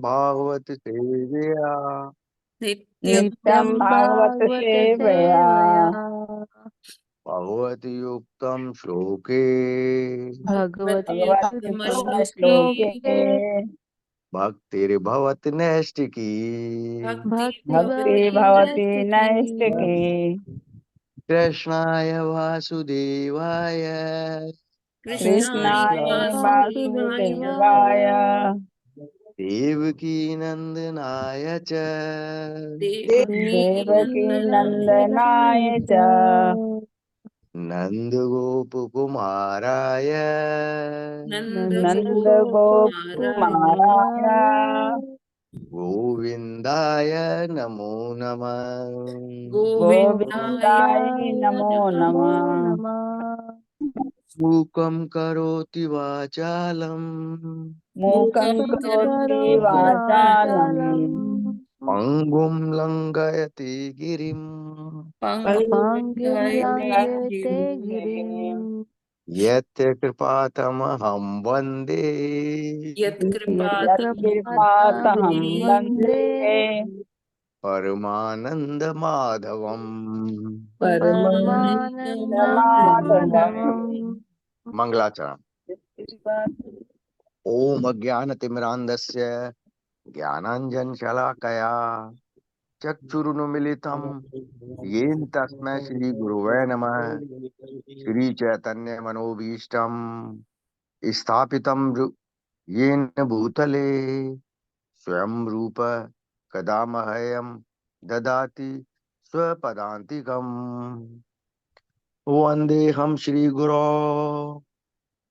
भागवत सेवया नित्यं नित्यं भागवत भागवत सेवया सेवया भगवति युक्तं श्लोके भगवती भगवत उत्तम युक्तम श्लोके श्लोके भक्तिर्भवति नैष्टिकी भक्ति भक्ति भवति भवति नैष्ठिकी नैष्टिकी कृष्णाय वासुदेवाय कृष्णाय कृष्णाय वासुदेवाय वासुदेवाय देवकी नंदनाय च देवकी देवकी नंदनाय नंदनाय च नन्दगोपकुमाराय नंद नंद गोकुमाराय गोपकुमाराय गोविन्दाय नमो नमः। गोविंदाय गोविन्दाय नमो नमो नमः। नमः। मूकं करोति वाचालम् मूकं मूकं करोति करोति वाचालम् वाचालम् पङ्गुं लङ्घयति गिरिम् पंगुं पल्लवं लंघयते लङ्घयते गिरिम् गिरिम् यत् कृपातमहं वन्दे यत्कृपातहं यत्कृपातमहं वन्दे वन्दे परमानन्दमाधवम् परमानन्दमाधवम्। परमानन्दमाधवम्। मङ्गलाचरण। ॐ अज्ञानतिमिरान्धस्य ज्ञानाञ्जनशलाकया चक्षुरुन्मिलितं येन तस्मै श्रीगुरुवे नमः। श्रीचैतन्यमनोभीष्टं स्थापितं येन भूतले स्वयं रूप कदा मह्यं ददाति स्वपदान्तिकम्। वन्देऽहं श्रीगुरो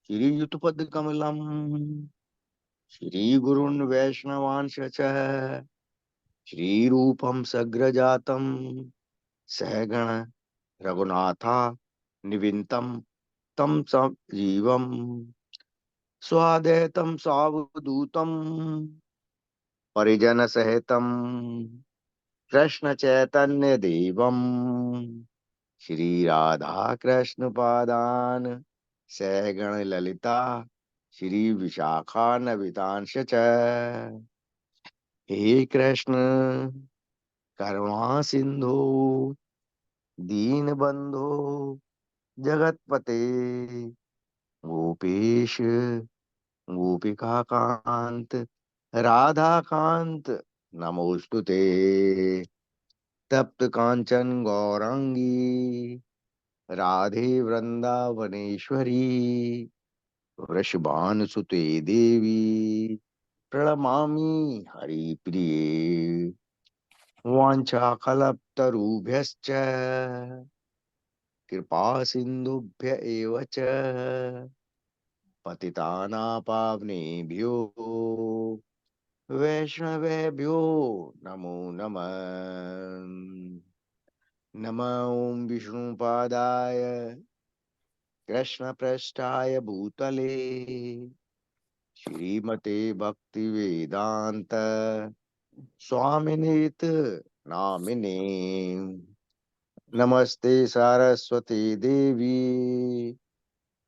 श्रीयुतपदकमलं श्रीगुरून् वैष्णवांश्च श्रीरूपं सग्रजातं सहगण रघुनाथा निविन्तं तं सजीवं स्वाद्वैतं सावधूतं परिजनसहितं कृष्णचैतन्यदेवं श्रीराधाकृष्णपादान् सहगण ललिता श्रीविशाखान्वितांश्च हे कृष्ण करुणा सिंधु दीनबंधो जगतपते गोपेश गोपिकाकांत राधाकांत नमोस्तुते। तप्त कांचन गौरांगी राधे वृंदावनेश्वरी वृषभानुसुते देवी प्रणमामि हरिप्रिये। वाञ्छाकल्पतरुभ्यश्च कृपा सिन्धुभ्य एव च पतितानां पावनेभ्यो वैष्णवेभ्यो नमो नमः। नमः ॐ विष्णुपादाय कृष्णप्रेष्ठाय भूतले श्रीमते भक्तिवेदान्त स्वामिनीत नामिने। नमस्ते सारस्वती देवी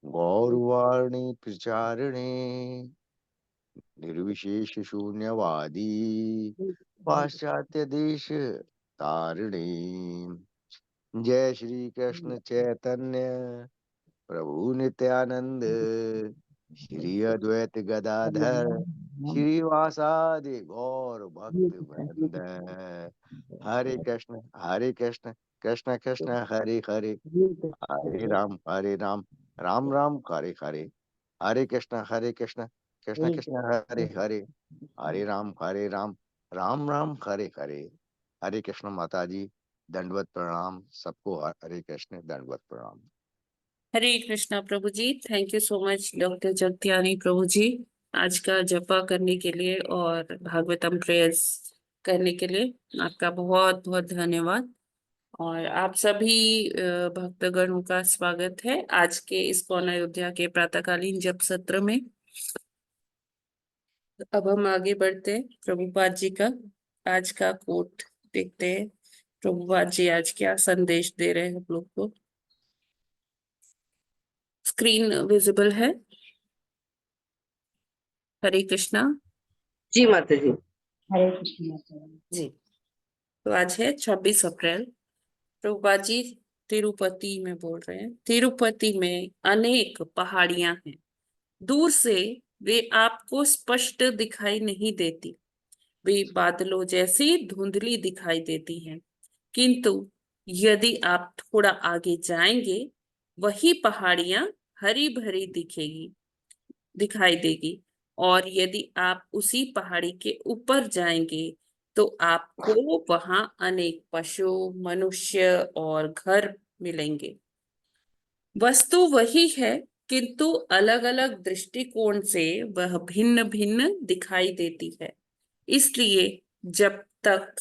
गौरवाणी प्रचारिणे निर्विशेष शून्यवादी पाश्चात्य देश तारिणे। जय श्री कृष्ण चैतन्य प्रभु नित्यानंद श्री अद्वैत गदाधर श्रीवासादि गौर भक्त वृंद। हरे कृष्ण कृष्ण कृष्ण हरे हरे हरे राम राम हरे हरे। हरे कृष्ण कृष्ण कृष्ण हरे हरे हरे राम राम हरे हरे। हरे कृष्ण माता जी, दंडवत प्रणाम सबको। हरे कृष्ण दंडवत प्रणाम। Hare Krishna Prabhu ji. Thank you so much doctor Jagatyani Prabhu ji, आज का जपा करने के लिए और भागवतम प्रेयर्स करने के लिए आपका बहुत बहुत धन्यवाद। और आप सभी भक्तगणों का स्वागत है आज के इस्कॉन अयोध्या के प्रातःकालीन जप सत्र में। अब हम आगे बढ़ते हैं, प्रभुपाद जी का आज का कोट देखते हैं। प्रभुपाद जी आज क्या संदेश दे रहे हैं हम लोग को। स्क्रीन विजिबल है। हरे कृष्णा। जी माता जी। हरे कृष्ण माता जी। जी। तो आज है 26 अप्रैल। प्रभुपाद जी तिरुपति में बोल रहे हैं। तिरुपति में अनेक पहाड़ियां हैं। दूर से वे आपको स्पष्ट दिखाई नहीं देती। वे बादलों जैसी धुंधली दिखाई देती हैं। किंतु यदि आप थोड़ा आगे जाएंगे, वही पहाड़ियां हरी भरी दिखाई देगी। और यदि आप उसी पहाड़ी के ऊपर जाएंगे, तो आपको वहां अनेक पशु, मनुष्य और घर मिलेंगे। वस्तु वही है, किंतु अलग अलग दृष्टिकोण से वह भिन्न भिन्न दिखाई देती है। इसलिए जब तक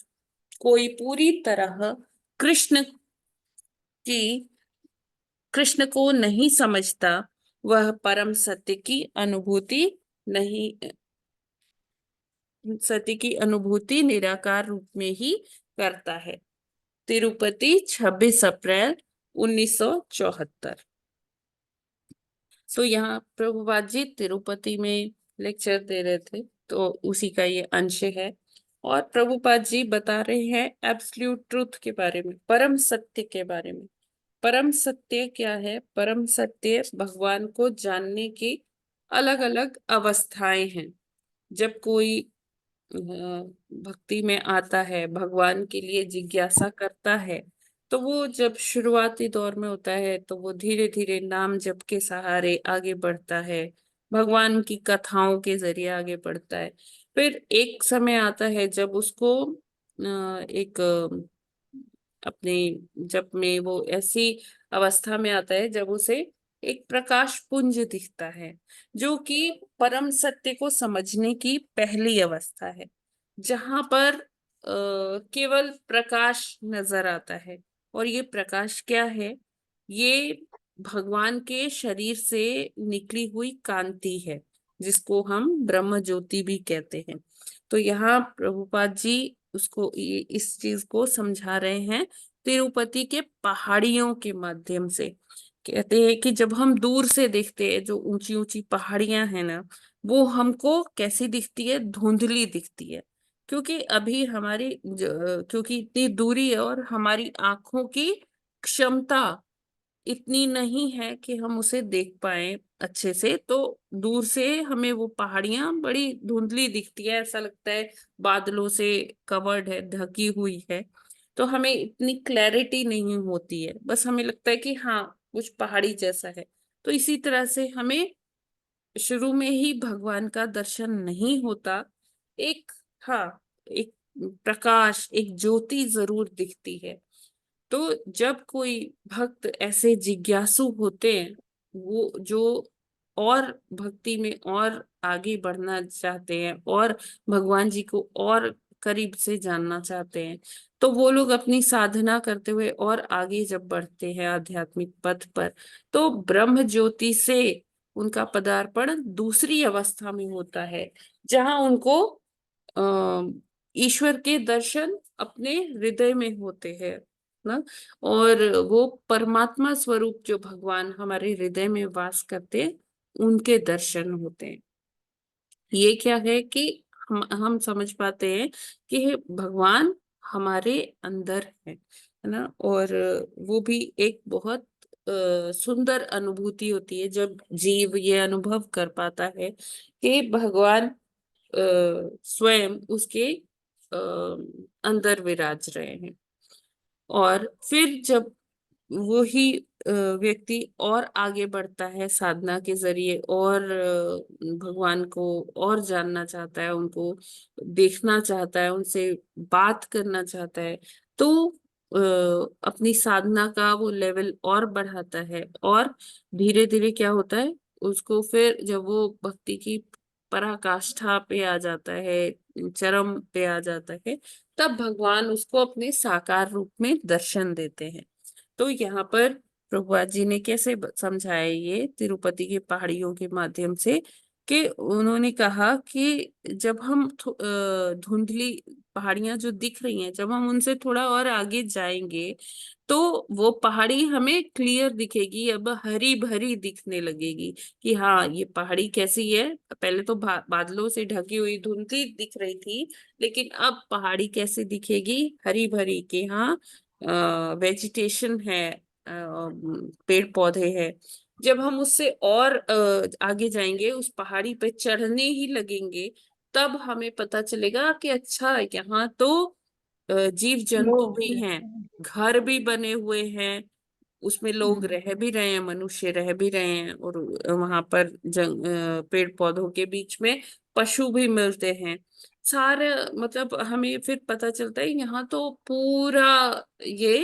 कोई पूरी तरह कृष्ण की कृष्ण को नहीं समझता, वह परम नहीं सत्य की अनुभूति निराकार रूप में ही करता है। तिरुपति 26 अप्रैल 1974। तो यहाँ प्रभुपाद जी तिरुपति में लेक्चर दे रहे थे, तो उसी का ये अंश है। और प्रभुपाद जी बता रहे हैं एब्सोल्यूट ट्रूथ के बारे में, परम सत्य के बारे में। परम सत्य क्या है? परम सत्य भगवान को जानने की अलग अलग अवस्थाएं हैं। जब कोई भक्ति में आता है, भगवान के लिए जिज्ञासा करता है, तो वो जब शुरुआती दौर में होता है, तो वो धीरे धीरे नाम जप के सहारे आगे बढ़ता है, भगवान की कथाओं के जरिए आगे बढ़ता है। फिर एक समय आता है जब उसको एक अपने जप में वो ऐसी अवस्था में आता है जब उसे एक प्रकाश पुंज दिखता है, जो कि परम सत्य को समझने की पहली अवस्था है, जहां पर केवल प्रकाश नजर आता है। और ये प्रकाश क्या है? ये भगवान के शरीर से निकली हुई कांति है, जिसको हम ब्रह्म ज्योति भी कहते हैं। तो यहाँ प्रभुपाद जी उसको इस चीज को समझा रहे हैं तिरुपति के पहाड़ियों के माध्यम से। कहते हैं कि जब हम दूर से देखते हैं, जो ऊंची ऊंची पहाड़ियां हैं ना, वो हमको कैसी दिखती है? धुंधली दिखती है। क्योंकि अभी क्योंकि इतनी दूरी है और हमारी आंखों की क्षमता इतनी नहीं है कि हम उसे देख पाए अच्छे से। तो दूर से हमें वो पहाड़ियां बड़ी धुंधली दिखती है, ऐसा लगता है बादलों से कवर्ड है, ढकी हुई है। तो हमें इतनी क्लैरिटी नहीं होती है, बस हमें लगता है कि हाँ कुछ पहाड़ी जैसा है। तो इसी तरह से हमें शुरू में ही भगवान का दर्शन नहीं होता। एक हाँ, एक प्रकाश, एक ज्योति जरूर दिखती है। तो जब कोई भक्त ऐसे जिज्ञासु होते हैं, वो जो और भक्ति में और आगे बढ़ना चाहते हैं और भगवान जी को और करीब से जानना चाहते हैं, तो वो लोग अपनी साधना करते हुए और आगे जब बढ़ते हैं आध्यात्मिक पथ पर, तो ब्रह्म ज्योति से उनका पदार्पण दूसरी अवस्था में होता है, जहां उनको ईश्वर के दर्शन अपने हृदय में होते हैं ना। और वो परमात्मा स्वरूप जो भगवान हमारे हृदय में वास करते हैं, उनके दर्शन होते हैं। ये क्या है कि हम समझ पाते हैं कि भगवान हमारे अंदर है ना। और वो भी एक बहुत सुंदर अनुभूति होती है जब जीव ये अनुभव कर पाता है कि भगवान स्वयं उसके अंदर विराज रहे हैं। और फिर जब वो ही व्यक्ति और आगे बढ़ता है साधना के जरिए, और भगवान को और जानना चाहता है, उनको देखना चाहता है, उनसे बात करना चाहता है, तो अपनी साधना का वो लेवल और बढ़ाता है। और धीरे धीरे क्या होता है, उसको फिर जब वो भक्ति की पराकाष्ठा पे आ जाता है, चरम पे आ जाता है, तब भगवान उसको अपने साकार रूप में दर्शन देते हैं। तो यहाँ पर प्रभुपाद जी ने कैसे समझाया ये तिरुपति की पहाड़ियों के माध्यम से, कि उन्होंने कहा कि जब हम धुंधली पहाड़ियां जो दिख रही हैं, जब हम उनसे थोड़ा और आगे जाएंगे तो वो पहाड़ी हमें क्लियर दिखेगी, अब हरी भरी दिखने लगेगी कि हाँ ये पहाड़ी कैसी है। पहले तो बादलों से ढकी हुई धुंधली दिख रही थी, लेकिन अब पहाड़ी कैसे दिखेगी, हरी भरी, कि हाँ वेजिटेशन है, पेड़ पौधे हैं। जब हम उससे और आगे जाएंगे, उस पहाड़ी पे चढ़ने ही लगेंगे, तब हमें पता चलेगा कि अच्छा यहाँ तो जीव जंतु लोग भी हैं, घर भी बने हुए हैं, उसमें लोग रह भी रहे हैं, मनुष्य रह भी रहे हैं, और वहां पर पेड़ पौधों के बीच में पशु भी मिलते हैं सारे। मतलब हमें फिर पता चलता है यहाँ तो पूरा ये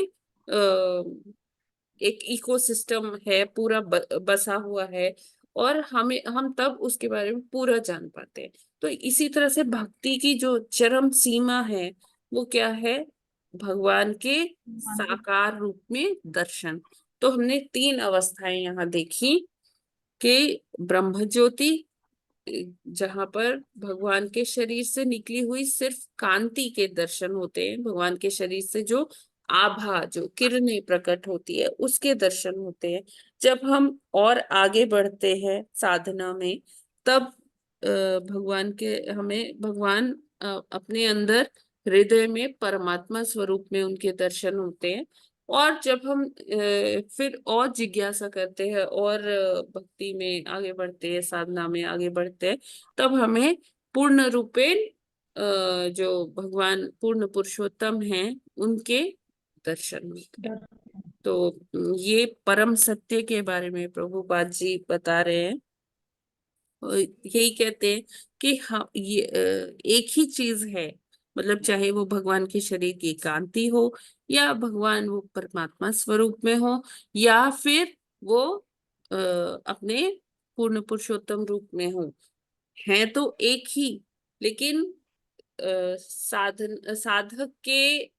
एक इकोसिस्टम है, पूरा बसा हुआ है, और हम तब उसके बारे में पूरा जान पाते हैं। तो इसी तरह से भक्ति की जो चरम सीमा है वो क्या है, भगवान के साकार रूप में दर्शन। तो हमने तीन अवस्थाएं यहाँ देखी कि ब्रह्म ज्योति, जहां पर भगवान के शरीर से निकली हुई सिर्फ कांति के दर्शन होते हैं, भगवान के शरीर से जो आभा, जो किरणें प्रकट होती है, उसके दर्शन होते हैं। जब हम और आगे बढ़ते हैं साधना में, तब भगवान के हमें भगवान अपने अंदर हृदय में परमात्मा स्वरूप में उनके दर्शन होते हैं। और जब हम फिर और जिज्ञासा करते हैं और भक्ति में आगे बढ़ते हैं, साधना में आगे बढ़ते हैं, तब हमें पूर्ण रूपेण जो भगवान पूर्ण पुरुषोत्तम हैं उनके दर्शन होते हैं। तो ये परम सत्य के बारे में प्रभुपाद जी बता रहे हैं। यही कहते हैं कि हाँ ये एक ही चीज है, मतलब चाहे वो भगवान के शरीर की कांति हो, या भगवान वो परमात्मा स्वरूप में हो, या फिर वो अपने पूर्ण पुरुषोत्तम रूप में हो, है तो एक ही। लेकिन साधक के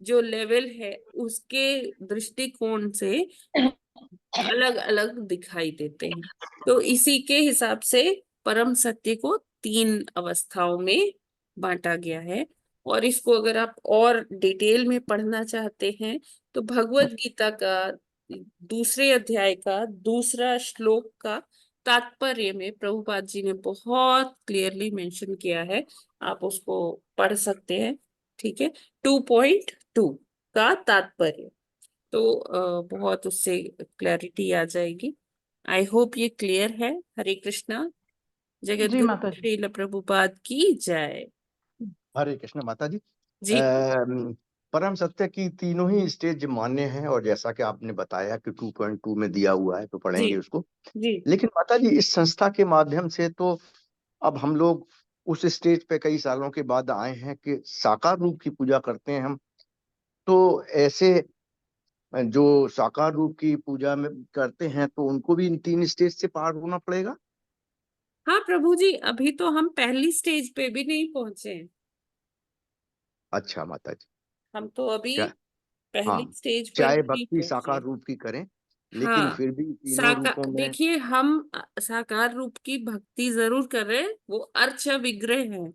जो लेवल है उसके दृष्टिकोण से अलग अलग दिखाई देते हैं। तो इसी के हिसाब से परम सत्य को तीन अवस्थाओं में बांटा गया है। और इसको अगर आप और डिटेल में पढ़ना चाहते हैं तो भगवत गीता का दूसरे अध्याय का दूसरा श्लोक का तात्पर्य में प्रभुपाद जी ने बहुत क्लियरली मेंशन किया है, आप उसको पढ़ सकते हैं। ठीक है, 2.2 का तात्पर्य। तो बहुत उससे क्लैरिटी आ जाएगी। आई होप ये क्लियर है। हरे कृष्णा। जगत जी गुरु माता जी। श्रील प्रभुपाद की जय। हरे कृष्ण माता जी। जी परम सत्य की तीनों ही स्टेज मान्य हैं, और जैसा कि आपने बताया कि 2.2 में दिया हुआ है, तो जी पढ़ेंगे उसको। जी। लेकिन माता जी, इस संस्था के माध्यम से तो अब हम लोग उस स्टेज पे कई सालों के बाद आए हैं कि साकार रूप की पूजा करते हैं हम। तो ऐसे जो साकार रूप की पूजा में करते हैं, तो उनको भी इन तीन स्टेज से पार होना पड़ेगा। हाँ प्रभु जी, अभी तो हम पहली स्टेज पे भी नहीं पहुंचे हैं। अच्छा माता जी। हम तो अभी क्या? पहली हाँ, स्टेज पर चाहे भी नहीं भक्ति पहुंचे। साकार रूप की करें, लेकिन हाँ, फिर भी तीनों साकार रूपों में। देखिए, हम साकार रूप की भक्ति जरूर कर रहे हैं, वो अर्च विग्रह है।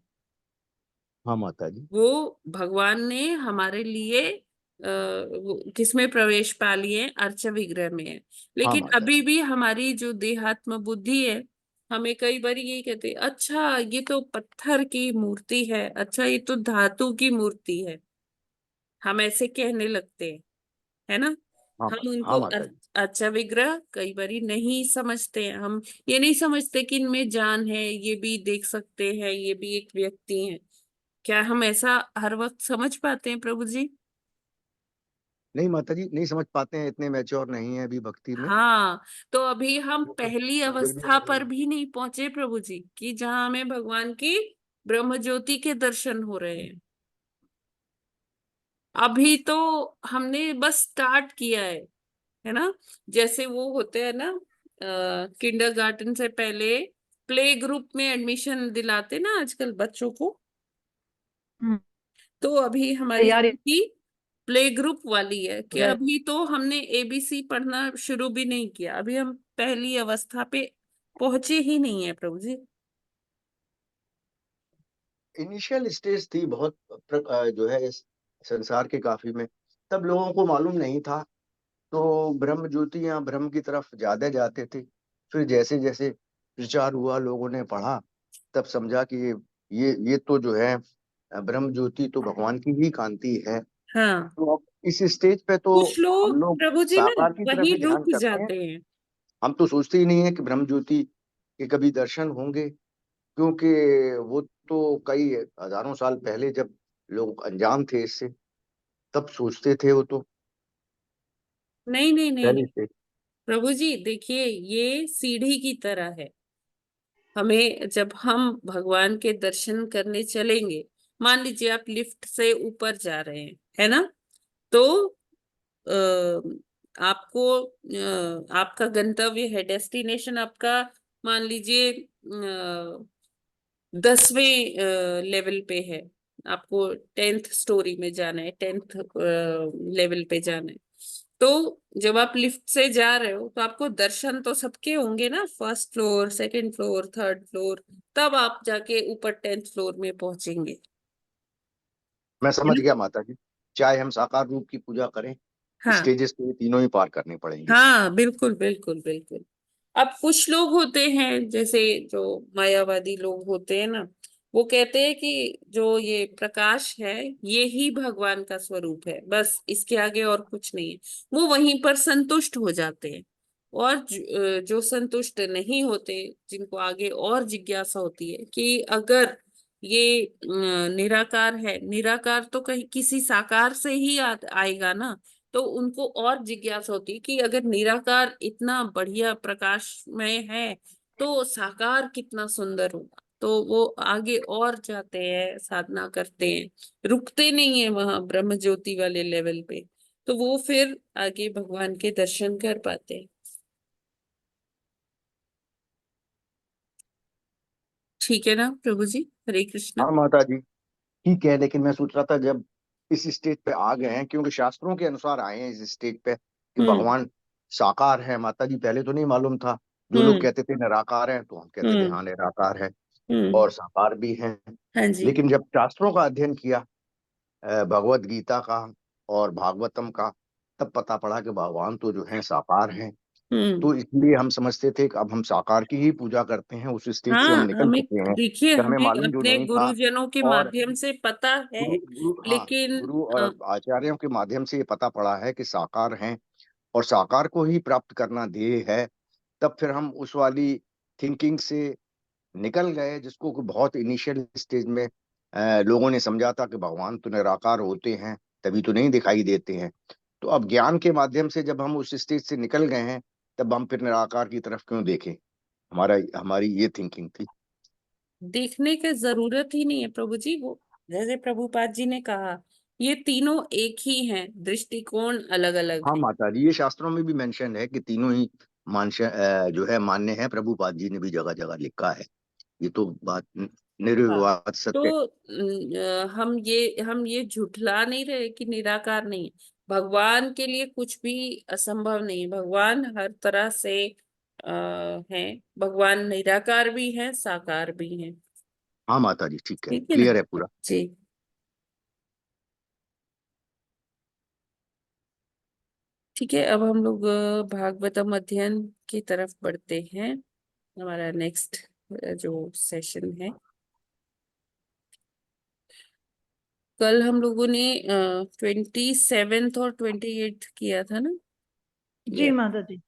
हाँ माता जी। वो भगवान ने हमारे लिए किसमें प्रवेश पा लिए, अर्च विग्रह में है। हाँ लेकिन माता अभी जी। भी हमारी जो देहात्म बुद्धि है, हमें कई बार यही कहते हैं, अच्छा ये तो पत्थर की मूर्ति है, अच्छा ये तो धातु की मूर्ति है, हम ऐसे कहने लगते हैं, है ना। हाँ हम हाँ उनको माता जी। अच्छा विग्रह कई बारी नहीं समझते हैं। हम ये नहीं समझते कि इनमें जान है, ये भी देख सकते हैं, ये भी एक व्यक्ति है। क्या हम ऐसा हर वक्त समझ पाते हैं प्रभु जी? नहीं माता जी, नहीं समझ पाते हैं, इतने मैच्योर नहीं है अभी भक्ति में। हाँ, तो अभी हम वो तो पहली मंदिर भी अवस्था नहीं पर है। भी नहीं पहुंचे प्रभु जी, कि जहां हमें भगवान की ब्रह्म ज्योति के दर्शन हो रहे हैं। अभी तो हमने बस स्टार्ट किया है ना। जैसे वो होते हैं ना, किंडरगार्टन से पहले प्ले ग्रुप में एडमिशन दिलाते ना आजकल बच्चों को। हम्म, तो अभी हमारी तैयारी स्थिति प्ले ग्रुप वाली है कि है। अभी तो हमने एबीसी पढ़ना शुरू भी नहीं किया, अभी हम पहली अवस्था पे पहुंचे ही नहीं है प्रभु जी। इनिशियल स्टेज थी, बहुत जो है इस संसार के काफी में, तब लोगों को मालूम नहीं था, तो ब्रह्म ज्योति या ब्रह्म की तरफ ज्यादा जाते थे। फिर जैसे जैसे प्रचार हुआ, लोगों ने पढ़ा, तब समझा कि ये तो जो है ब्रह्म ज्योति तो भगवान की ही कांति है। हाँ, तो अब इस स्टेज पे तो कुछ हम लोग लोग प्रभु जी ना साकार की तरफ वहीं ही ध्यान रुक करते हैं। जाते हैं। हम तो सोचते ही नहीं है कि ब्रह्म ज्योति के कभी दर्शन होंगे, क्योंकि वो तो कई हजारों साल पहले जब लोग अनजान थे इससे, तब सोचते थे वो तो नहीं नहीं नहीं पहले नहीं, से। प्रभु जी देखिए, ये सीढ़ी की तरह है। हमें जब हम भगवान के दर्शन करने चलेंगे, मान लीजिए आप लिफ्ट से ऊपर जा रहे हैं, है ना, तो आपको आपका गंतव्य है, डेस्टिनेशन आपका, मान लीजिए 10वें लेवल पे है, आपको 10th स्टोरी में जाना है, 10th लेवल पे जाना है। तो जब आप लिफ्ट से जा रहे हो तो आपको दर्शन तो सबके होंगे ना, first floor, second floor, third floor, तब आप जाके ऊपर 10th फ्लोर में पहुंचेंगे। मैं है समझ ना? गया माता जी। चाहे हम साकार रूप की पूजा करें, हाँ स्टेजेस तो ये तीनों ही पार करनी पड़ेंगी। हाँ, बिल्कुल बिल्कुल बिल्कुल। अब कुछ लोग होते हैं, जैसे जो मायावादी लोग होते हैं ना, वो कहते हैं कि जो ये प्रकाश है, ये ही भगवान का स्वरूप है, बस इसके आगे और कुछ नहीं है। वो वहीं पर संतुष्ट हो जाते हैं। और जो संतुष्ट नहीं होते, जिनको आगे और जिज्ञासा होती है कि अगर ये निराकार है, निराकार तो कहीं किसी साकार से ही आएगा ना, तो उनको और जिज्ञासा होती है कि अगर निराकार इतना बढ़िया प्रकाशमय है, तो साकार कितना सुंदर होगा। तो वो आगे और जाते हैं, साधना करते हैं, रुकते नहीं है वहां ब्रह्म ज्योति वाले लेवल पे। तो वो फिर आगे भगवान के दर्शन कर पाते हैं। ठीक है ना प्रभु जी, हरे कृष्णा। हाँ माता जी, ठीक है, लेकिन मैं सोच रहा था जब इस स्टेज पे आ गए हैं, क्योंकि शास्त्रों के अनुसार आए हैं इस स्टेज पे कि हम्म भगवान साकार है। माता जी पहले तो नहीं मालूम था, जो लोग हम्म कहते थे निराकार है, तो हम कहते थे हम्म हाँ निराकार है हम्म। और साकार भी है। हाँ जी। लेकिन जब शास्त्रों का अध्ययन किया, भगवत गीता का और भागवतम का, तब पता पड़ा कि भगवान तो जो है साकार हैं। हम्म। तो इसलिए हम समझते थे कि अब हम साकार की ही पूजा करते हैं, उस स्टेज से हम हाँ, निकल हमें चुके हैं देखिए, कि हमें हमें मालूम जो अपने नहीं था। गुरुजनों के और माध्यम से पता है, गुरु गुरु हाँ, लेकिन गुरु और आचार्यों के माध्यम से ये पता पड़ा है कि साकार हैं और साकार को ही प्राप्त करना ध्येय है। तब फिर हम उस वाली थिंकिंग से निकल गए, जिसको कि बहुत इनिशियल स्टेज में लोगों ने समझा था कि भगवान तो निराकार होते हैं, तभी तो नहीं दिखाई देते हैं। तो अब ज्ञान के माध्यम से जब हम उस स्टेज से निकल गए हैं, तब हम फिर निराकार की तरफ क्यों देखें। हमारा हमारी ये थिंकिंग थी। देखने की जरूरत ही नहीं है प्रभु जी। वो जैसे प्रभुपाद जी ने कहा, ये तीनों एक ही हैं, दृष्टिकोण अलग अलग हाँ है। माता जी, ये शास्त्रों में भी मेंशन है कि तीनों ही जो है मान्य है। प्रभुपाद जी ने भी जगह जगह लिखा है। ये तो बात हाँ, निर्विवाद सत्य। तो हम ये झुठला नहीं रहे कि निराकार नहीं है। भगवान के लिए कुछ भी असंभव नहीं है, भगवान हर तरह से है। भगवान निराकार भी है, साकार भी है। हाँ माता जी, ठीक है, ठीक है ना क्लियर है पूरा। जी। ठीक है, अब हम लोग भागवतम अध्ययन की तरफ बढ़ते हैं। हमारा नेक्स्ट जो सेशन है, कल हम लोगों ने 27th और 28th किया था ना। जी ये माता जी।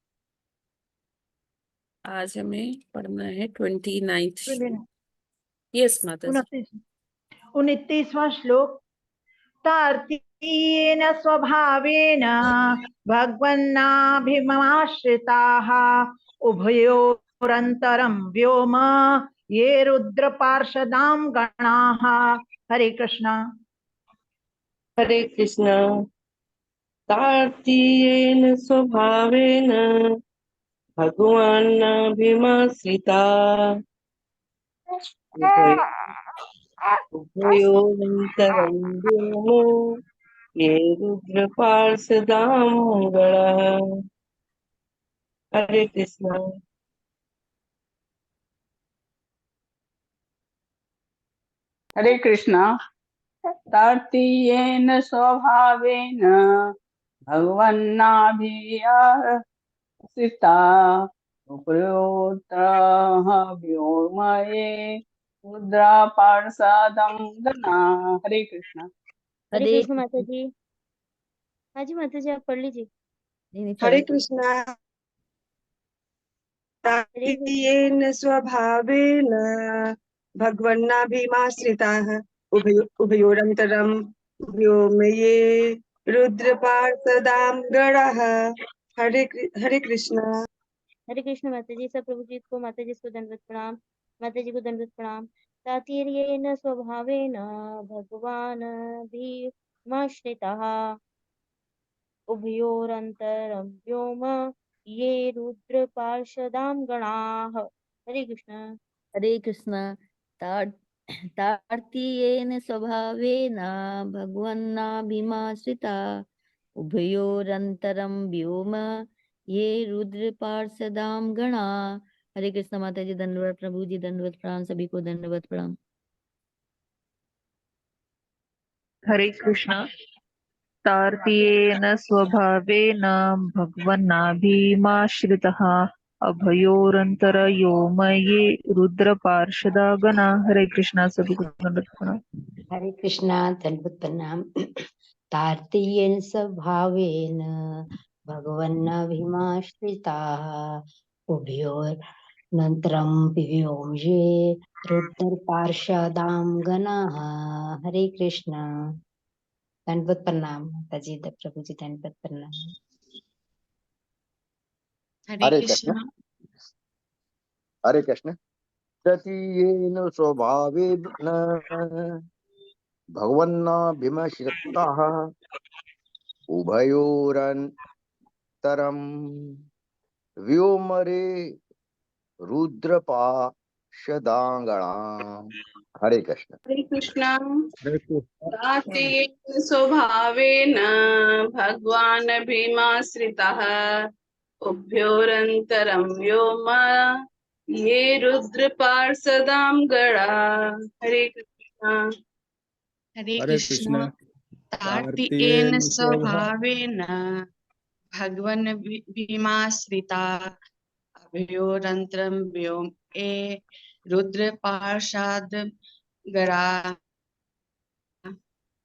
आज हमें पढ़ना है 29th। 29 यस माता जी। 29वां श्लोक। तार्किकेन स्वभावेन भगवन्नाभिमाश्रिताः उभयोरन्तरं व्योम ये रुद्रपार्षदां गणाः। हरे कृष्णा। हरे कृष्ण। कार्तिकेन स्वभावेन भगवानाभिमाश्रिता उभयोरन्तरं व्योमो ये रुद्रपार्षदां गणः। हरे कृष्ण। हरे कृष्णा। तार्तीयेन स्वभावेन भगवन्नाभियासिता उपयोत्रः व्योमये मुद्रा पार्षदं गणा। हरे कृष्णा। हरे कृष्ण माता जी। हाँ जी माता जी, आप पढ़ लीजिए। हरे कृष्णा। हरे कृष्ण। तार्किकेन स्वभावेन भगवन्नाभिमाश्रिताः उभयोरन्तरं व्योमये रुद्रपार्षदां गणाः। हरे कृष्ण। हरे कृष्ण माता जी। सब प्रभु जी को, माता जी को दंडवत प्रणाम। माता जी को दंडवत प्रणाम। तातीर्येन स्वभावेन भगवान भीमाश्रितः उभयोरन्तरं व्योम ये रुद्र पार्षदां गणाः। हरे कृष्ण। हरे कृष्ण। तार्तीयेन स्वभावेन भगवन्नाभिमाश्रिता उभयोरन्तरं व्योम ये रुद्र पार्षदां गणा। हरे कृष्ण माता जी, दंडवत प्रभु जी, दंडवत प्रणाम, सभी को दंडवत प्रणाम। हरे कृष्ण। तार्तीयेन स्वभावेन भगवन्नाभिमाश्रितः अभयोरन्तरयोमये रुद्रपार्षदा गणा। हरे कृष्णा, सभी को दंडवत प्रणाम। हरे कृष्णा, दंडवत प्रणाम। तार्तीयेन स्वभावेन भगवन्नाभिमाश्रिताः उभयोरन्तरं व्योमये रुद्रपार्षदां गणाः। हरे कृष्णा, दंडवत प्रणाम। माता जी, प्रभु जी, दंडवत प्रणाम। हरे कृष्ण। हरे कृष्ण। ततीयेन स्वभावेन भगवन्नाभिमश्रिताः उभयोरन्तरं व्योमरे रुद्रपाशदांगणाम्। हरे कृष्ण। हरे कृष्णा। हरे कृष्ण। तार्तीयेन स्वभावेन भगवान् भीमाश्रितः उभयोरन्तरं व्योम ये रुद्रपार्षदां गणा। हरे कृष्णा। हरे हरे कृष्ण। कृष्ण। तार्तिकेन स्वभावेन भगवन् भीमाश्रिता अभयोरन्तरं व्योम ए रुद्रपार्षद गणा।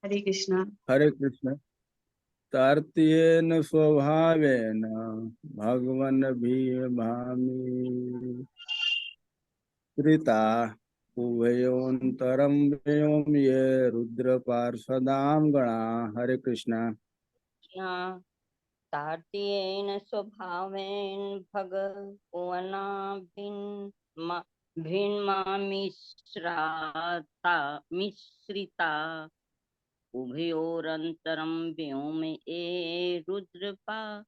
हरे कृष्ण। हरे कृष्ण। तार्तीयेन स्वभावेन भगवन् भीमाश्रिता उभयोऽन्तरं व्योम ये रुद्रपार्षदां गणा। हरे कृष्णा। तार्तीयेन स्वभावेन भगवन्नाभिमाश्रिता उभयोरन्तरं व्योम ये रुद्रपार्षदां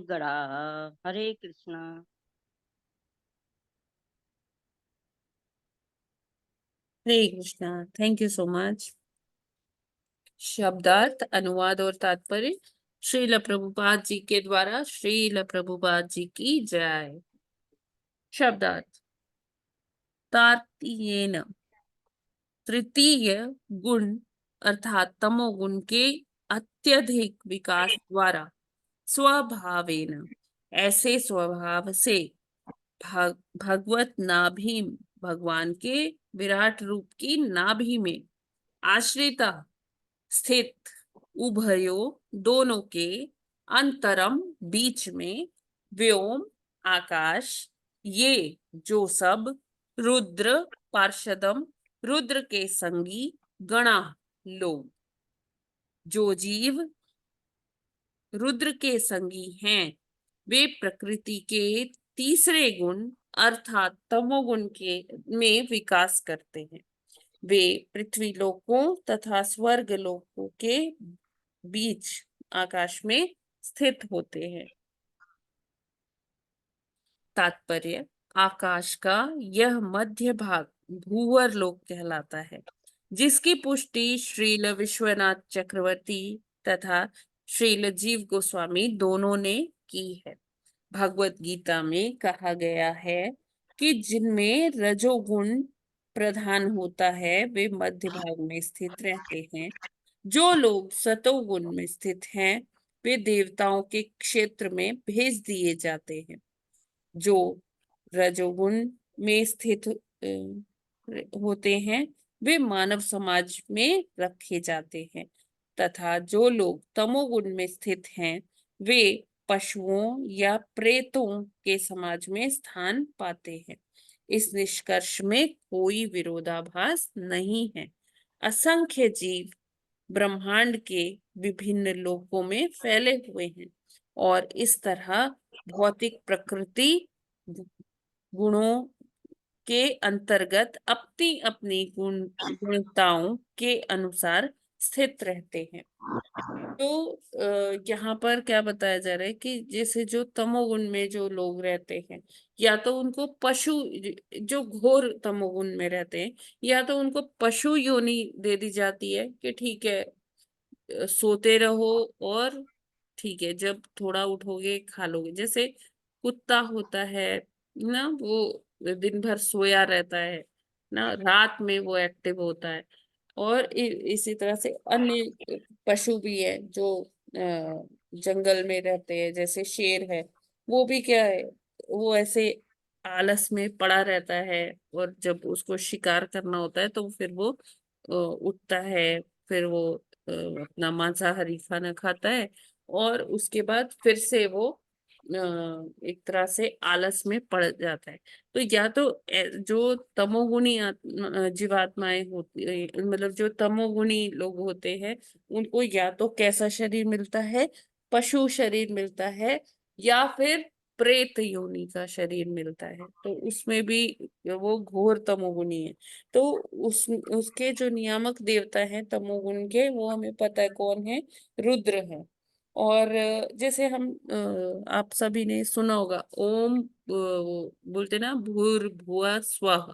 गणा। Hare Krishna. Hare Krishna. Thank you so much. शब्दार्थ, अनुवाद और तात्पर्य श्रील प्रभुपाद जी के द्वारा। श्रील प्रभुपाद जी की जय। शब्दार्थ। तार्तीयेन तृतीय गुण अर्थात तमोगुण के अत्यधिक विकास द्वारा स्वभावेन ऐसे स्वभाव से भगवत नाभि भगवान के विराट रूप की नाभि में आश्रिता स्थित उभयो दोनों के अंतरम बीच में व्योम आकाश ये जो सब रुद्र पार्षदम रुद्र के संगी गणा लोग जो जीव रुद्र के संगी हैं वे प्रकृति के तीसरे गुण अर्थात तमोगुण के में विकास करते हैं। वे पृथ्वी लोकों तथा स्वर्ग लोकों के बीच आकाश में स्थित होते हैं। तात्पर्य। आकाश का यह मध्य भाग भूवर लोक कहलाता है, जिसकी पुष्टि श्रील विश्वनाथ चक्रवर्ती तथा श्रील जीव गोस्वामी दोनों ने की है। भगवत गीता में कहा गया है कि जिनमें रजोगुण प्रधान होता है वे मध्य भाग में स्थित रहते हैं। जो लोग सतोगुण में स्थित हैं वे देवताओं के क्षेत्र में भेज दिए जाते हैं। जो रजोगुण में स्थित होते हैं वे मानव समाज में रखे जाते हैं, तथा जो लोग तमोगुण में स्थित हैं वे पशुओं या प्रेतों के समाज में स्थान पाते हैं। इस निष्कर्ष में कोई विरोधाभास नहीं है। असंख्य जीव ब्रह्मांड के विभिन्न लोकों में फैले हुए हैं और इस तरह भौतिक प्रकृति गुणों के अंतर्गत अपनी अपनी गुणताओं के अनुसार स्थित रहते हैं। तो यहाँ पर क्या बताया जा रहा है कि जैसे जो तमोगुण में जो लोग रहते हैं, या तो उनको पशु, जो घोर तमोगुण में रहते हैं, या तो उनको पशु योनि दे दी जाती है कि ठीक है सोते रहो और ठीक है जब थोड़ा उठोगे खा लोगे। जैसे कुत्ता होता है ना, वो दिन भर सोया रहता है ना, रात में वो एक्टिव होता है। और इसी तरह से अन्य पशु भी है जो जंगल में रहते हैं, जैसे शेर है, वो भी क्या है, वो ऐसे आलस में पड़ा रहता है और जब उसको शिकार करना होता है तो फिर वो उठता है, फिर वो अपना मांसाहारी खाना खाता है और उसके बाद फिर से वो एक तरह से आलस में पड़ जाता है। तो या तो जो तमोगुणी जीवात्माएं होती, मतलब जो तमोगुणी लोग होते हैं, उनको या तो कैसा शरीर मिलता है, पशु शरीर मिलता है, या फिर प्रेत योनि का शरीर मिलता है। तो उसमें भी वो घोर तमोगुणी है। तो उसके जो नियामक देवता हैं तमोगुण के, वो हमें पता है कौन है, रुद्र है। और जैसे हम आप सभी ने सुना होगा ओम, बोलते ना भूर्भुवः स्वः।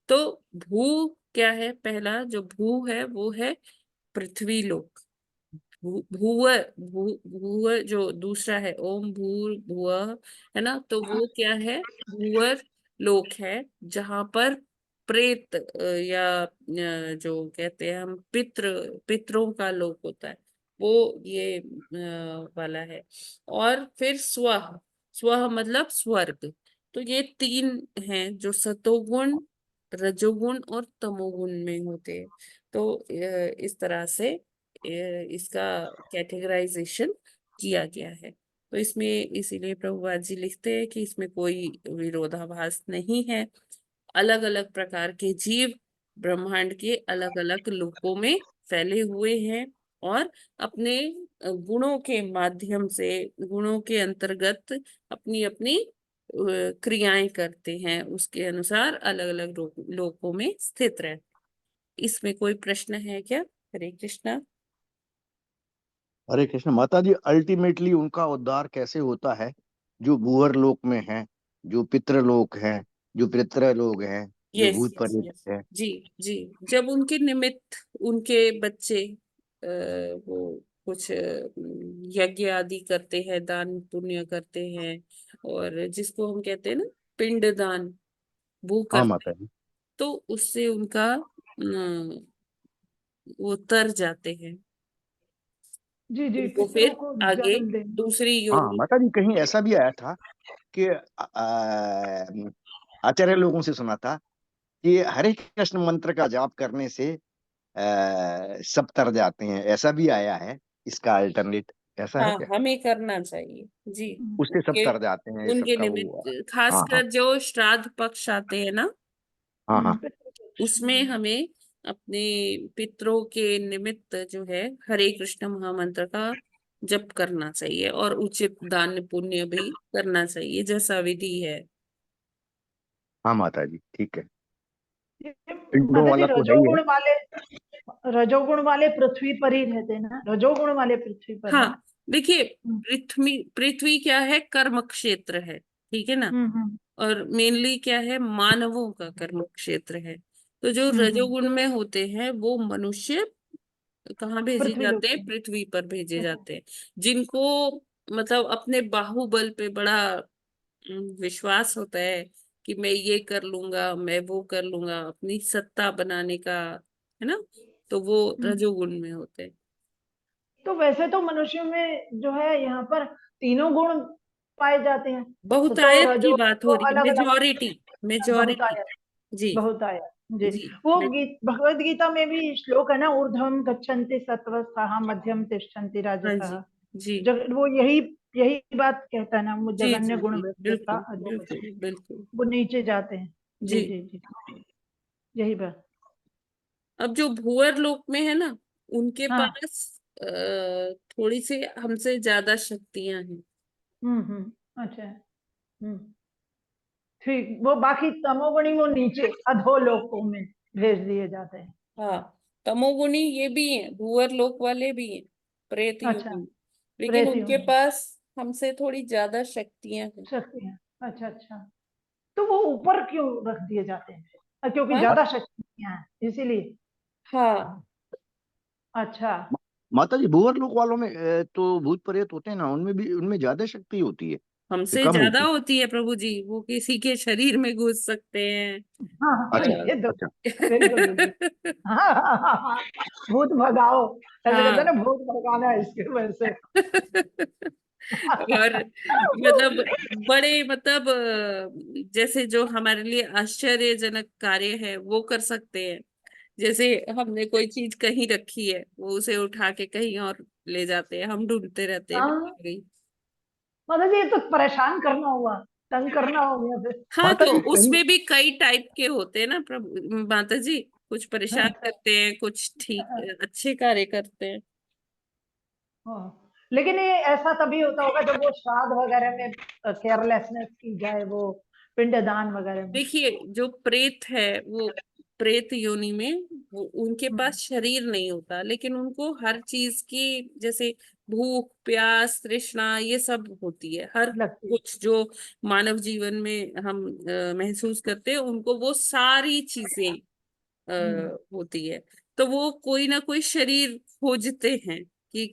तो भू क्या है, पहला जो भू है वो है पृथ्वी लोक। भूव भूव जो दूसरा है ओम भूर्भुवः, है ना, तो वो क्या है, भूवर लोक है, जहां पर प्रेत या जो कहते हैं हम पितरों का लोक होता है, वो ये वाला है। और फिर स्व, स्व मतलब स्वर्ग। तो ये तीन हैं जो सतोगुण, रजोगुण और तमोगुण में होते हैं। तो इस तरह से इसका कैटेगराइजेशन किया गया है। तो इसमें इसीलिए प्रभुपाद जी लिखते हैं कि इसमें कोई विरोधाभास नहीं है। अलग अलग प्रकार के जीव ब्रह्मांड के अलग अलग लोकों में फैले हुए हैं और अपने गुणों के माध्यम से, गुणों के अंतर्गत अपनी अपनी क्रियाएं करते हैं, उसके अनुसार अलग अलग लोकों में स्थित रहते। इसमें कोई प्रश्न है क्या? हरे कृष्णा। हरे कृष्ण। माता जी, अल्टीमेटली उनका उद्धार कैसे होता है जो भूअर लोक में है, जो पितृलोक है, जो पितृ लोग हैं, जो यस भूत यस प्रेत यस, है? जी जी। जब उनके निमित्त उनके बच्चे वो कुछ यज्ञ आदि करते हैं, दान पुण्य करते हैं, और जिसको हम कहते हैं ना पिंडदान, वो हाँ करते माता हैं, जी। तो उससे उनका वो तर जाते हैं, जी जी, उनको पितरों फिर को आगे जन्म देना। दूसरी हाँ योनि। माता जी, कहीं ऐसा भी आया था कि आचार्य लोगों से सुना था कि हरे कृष्ण मंत्र का जाप करने से सब तर जाते हैं, ऐसा भी आया है। इसका अल्टरनेट ऐसा है हाँ, क्या? हमें करना चाहिए जी। उससे सब उनके तर जाते हैं, उनके सबका वो। निमित्त हाँ हाँ खासकर जो श्राद्ध पक्ष आते हैं ना, हाँ हाँ। उसमें हमें अपने पितरों के निमित्त जो है हरे कृष्ण महामंत्र का जप करना चाहिए और उचित दान पुण्य भी करना चाहिए जैसा विधि है। हाँ माता जी, ठीक है। ये पिंडों माता जी, वाला तो है ही है। रजोगुण वाले पृथ्वी पर ही रहते हैं ना, रजोगुण वाले पृथ्वी पर है ना। हाँ, देखिए हम्म पृथ्वी पृथ्वी क्या है, कर्म क्षेत्र है, ठीक है ना। हम्म और मेनली क्या है, मानवों का कर्म क्षेत्र है। तो जो हम्म। रजोगुण में होते हैं वो मनुष्य कहाँ भेजे पृथ्वी लोक जाते हैं, में। पृथ्वी पर भेजे जाते हैं। जिनको मतलब अपने बाहुबल पे बड़ा विश्वास होता है कि मैं ये कर लूंगा, मैं वो कर लूंगा, अपनी सत्ता बनाने का, है ना, तो वो रजोगुण में होते हैं। तो वैसे तो मनुष्यों में जो है यहाँ पर तीनों गुण पाए जाते हैं, तो बहुतायत की रजो बात हो तो रही है, अलग अलग मेजॉरिटी। बहुतायत जी बहुतायत। जी, जी। वो मैं- भगवत गीता में भी श्लोक है ना, ऊर्ध्वम गच्छन्ति सत्त्वस्ताः मध्यम तिष्ठन्ति हाँ राजसः। जी जी वो यही यही बात कहता है ना, वो जी जघन्य जी गुण जी, व्यक्ति बिल्कुल बिल्कुल बिल्कुल। वो नीचे जाते हैं। जी जी। जी जी, यही बात। अब जो भूअर लोक में है ना, उनके हाँ। पास थोड़ी सी हमसे ज्यादा शक्तियां हैं। अच्छा। ठीक, वो बाकी तमोगुणी वो नीचे अधोलोकों में भेज दिए जाते हैं। हाँ, तमोगुणी ये भी हैं, भूअर लोक वाले भी हैं, प्रेत अच्छा, योनि, लेकिन प्रेत उनके योनि पास हमसे थोड़ी ज्यादा शक्तियां हैं। शक्तियाँ। अच्छा अच्छा, तो वो ऊपर क्यों रख दिए जाते हैं? क्योंकि हाँ ज्यादा शक्तियाँ हैं इसीलिए। हाँ अच्छा। माता जी, भूवर लोक वालों में तो भूत प्रेत होते हैं ना, उनमें ज्यादा शक्ति होती है कि हमसे कम ज्यादा होती है? होती है प्रभु जी, वो किसी के शरीर में घुस सकते हैं। हाँ, अच्छा ये तो अच्छा। बिल्कुल बिल्कुल। हाँ, हाँ, हाँ, हाँ, भूत भगाओ, ऐसे कहते हैं हाँ ना, भूत भगाना है इसकी वजह से। और मतलब बड़े मतलब जैसे जो हमारे लिए आश्चर्यजनक कार्य है वो कर सकते हैं। जैसे हमने कोई चीज कहीं रखी है, वो उसे उठा के कहीं और ले जाते हैं, हम ढूंढते रहते हैं हाँ, कहाँ गई। मतलब ये तो परेशान करना हुआ, तंग करना हो गया फिर। हाँ, माता तो जी कहीं उसमें भी कई टाइप के होते हैं ना प्रभु माता जी, कुछ परेशान अच्छा। करते हैं, कुछ ठीक अच्छे कार्य करते हैं। हाँ, लेकिन ये ऐसा तभी होता होगा जब वो श्राद्ध वगैरह में केयरलेसनेस की जाए, वो पिंडदान वगैरह में। देखिए, जो प्रेत है वो प्रेत योनि में, वो उनके हम्म, पास शरीर नहीं होता, लेकिन उनको हर चीज की, जैसे भूख प्यास तृष्णा ये सब होती है, हर लगती है। कुछ जो मानव जीवन में हम महसूस करते हैं, उनको वो सारी चीजें होती है। तो वो कोई ना कोई शरीर खोजते हैं कि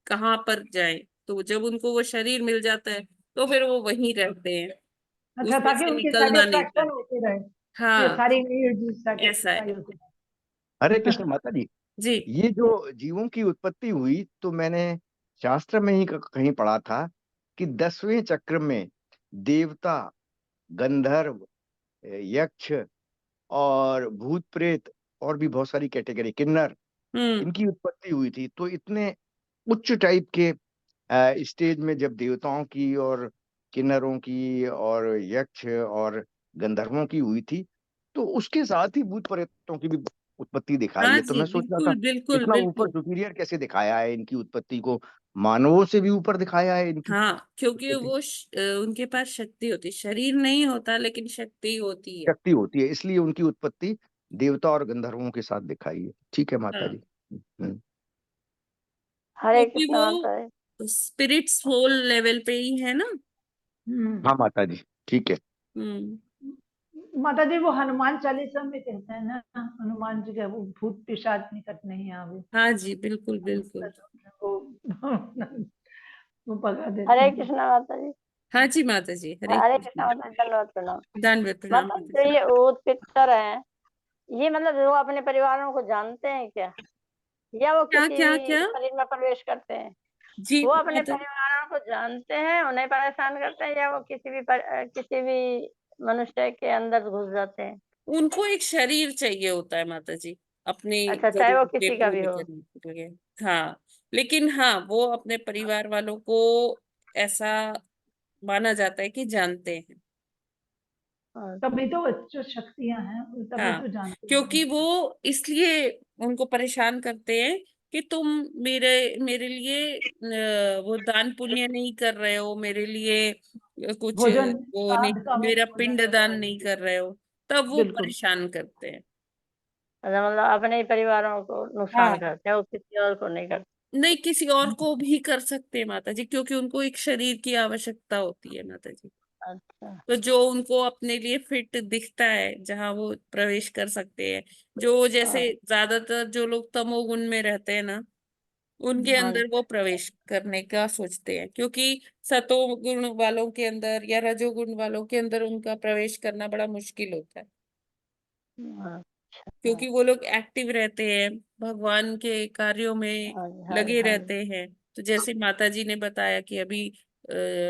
कहाँ पर जाएं, तो जब उनको वो शरीर मिल जाता है तो फिर वो वहीं रहते हैं, अच्छा, उसमें ताकि से उनकी निकलना नहीं सेटिस्फेक्शन चाहते। होती रहे, ये हाँ, सारी नीड्स ऐसा सेटिस्फाई है। होती हरे रहे। कृष्ण माता जी, जी। ये जो जीवों की उत्पत्ति हुई तो मैंने शास्त्र में ही कहीं पढ़ा था कि 10वें चक्र में देवता, गंधर्व, यक्ष और भूत प्रेत और भी बहुत सारी कैटेगरी, किन्नर, हम्म इनकी उत्पत्ति हुई थी। तो इतने उच्च टाइप के स्टेज में जब देवताओं की और किन्नरों की और यक्ष और गंधर्वों की हुई थी, तो उसके साथ ही भूत प्रेतों की भी उत्पत्ति दिखाई हाँ है। तो जी, मैं सोच रहा था बिल्कुल बिल्कुल इतना ऊपर बिल्कुल। सुपीरियर कैसे दिखाया है इनकी उत्पत्ति को, मानवों से भी ऊपर दिखाया है इनकी हाँ, क्योंकि उत्पत्ति। वो उनके पास शक्ति होती, शरीर नहीं होता लेकिन शक्ति होती है। शक्ति होती है, इसलिए उनकी उत्पत्ति देवता और गंधर्वों के साथ दिखाई है। ठीक है माता हाँ, जी। हम्म। हरे क्योंकि कृष्ण माता है। वो स्पिरिट सोल लेवल पे ही है ना। हाँ माता जी, ठीक है। हम्म माता जी, वो हनुमान चालीसा में कहते हैं ना, हनुमान जी का वो भूत पिशाच निकट नहीं आवे, हाँ जी, बिल्कुल बिल्कुल। वो वो भगा देते हरे हैं। कृष्ण माता जी। हाँ जी माता जी, हरे हरे कृष्ण कृष्ण। माता जी, धन्यवाद प्रणाम। दंडवत प्रणाम मतलब माता जो जी। ये भूत पिक्चर है, ये मतलब वो अपने परिवारों को जानते हैं क्या, या वो क्या किसी क्या भी क्या? शरीर में प्रवेश करते हैं? जी वो अपने माता। परिवारों को जानते हैं, उन्हें परेशान करते हैं, या वो किसी भी मनुष्य के अंदर घुस जाते हैं? उनको एक शरीर चाहिए होता है माता जी, अपनी अच्छा, चाहे वो जरूरतें किसी का भी पूरी हो। करने के लिए। हाँ, लेकिन हाँ, वो अपने परिवार वालों को ऐसा माना जाता है कि जानते हैं। तभी तो जो शक्तियां हैं, तभी हाँ, तो जानते क्योंकि हैं। वो इसलिए उनको परेशान करते हैं कि तुम मेरे मेरे लिए वो दान पुण्य नहीं कर रहे हो, मेरे लिए कुछ भोजन वो नहीं, श्राद्ध का वो मेरा भोजन पिंड दान वगैरह नहीं नहीं। कर रहे हो, तब वो बिल्कुल। परेशान करते हैं। अच्छा, मतलब अपने ही परिवारों को नुकसान हाँ, करते हैं, वो किसी और को नहीं करते। नहीं, किसी और को भी कर सकते हैं माता जी, क्योंकि उनको एक शरीर की आवश्यकता होती है माता जी। अच्छा। तो जो उनको अपने लिए फिट दिखता है, जहां वो प्रवेश कर सकते हैं, जो जैसे हाँ। ज्यादातर जो लोग तमोगुण में रहते हैं ना, उनके हाँ अंदर वो प्रवेश करने का सोचते हैं, क्योंकि सतोगुण वालों के अंदर या रजोगुण वालों के अंदर उनका प्रवेश करना बड़ा मुश्किल होता है, क्योंकि वो लोग एक्टिव रहते हैं, भगवान के कार्यों में लगे रहते हैं। तो जैसे माता जी ने बताया कि अभी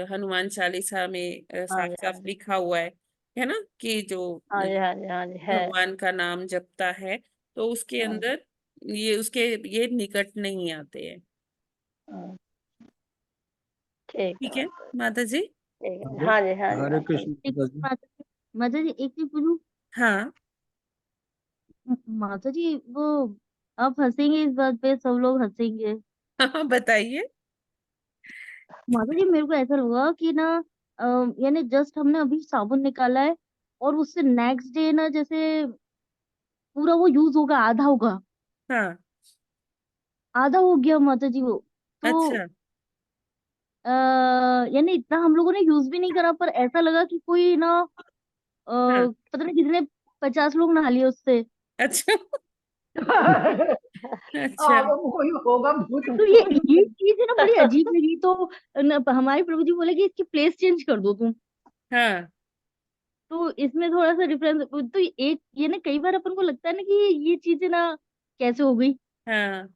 हनुमान चालीसा में साफ साफ लिखा हुआ है ना, कि जो भगवान का नाम जपता है तो उसके अंदर ये उसके ये निकट नहीं आते हैं। ठीक है माता जी। हरे कृष्ण एक माता जी। माता जी एक चीज पूछूं। हाँ माता जी वो आप हंसेंगे इस बात पे, सब लोग हंसेंगे। बताइए। माता जी मेरे को ऐसा लगा कि ना अ, यानी जस्ट हमने अभी साबुन निकाला है और उससे नेक्स्ट डे ना जैसे पूरा वो यूज होगा, आधा होगा, हाँ आधा हो गया माता जी वो। तो अच्छा आ, यानी इतना हम लोगों ने यूज भी नहीं करा, पर ऐसा लगा कि कोई ना हाँ पता नहीं कितने 50 लोग नहा लिए उससे। अच्छा अच्छा हाँ वो कोई होगा भूत तो ये चीज है ना बड़ी अजीब लगी। तो हमारे प्रभु जी बोले कि इसकी प्लेस चेंज कर दो तुम। हाँ तो इसमें थोड़ा सा डिफरेंस। तो एक ये ना कई बार अपन को लगता है ना कि ये चीजें ना कैसे हो गई। हाँ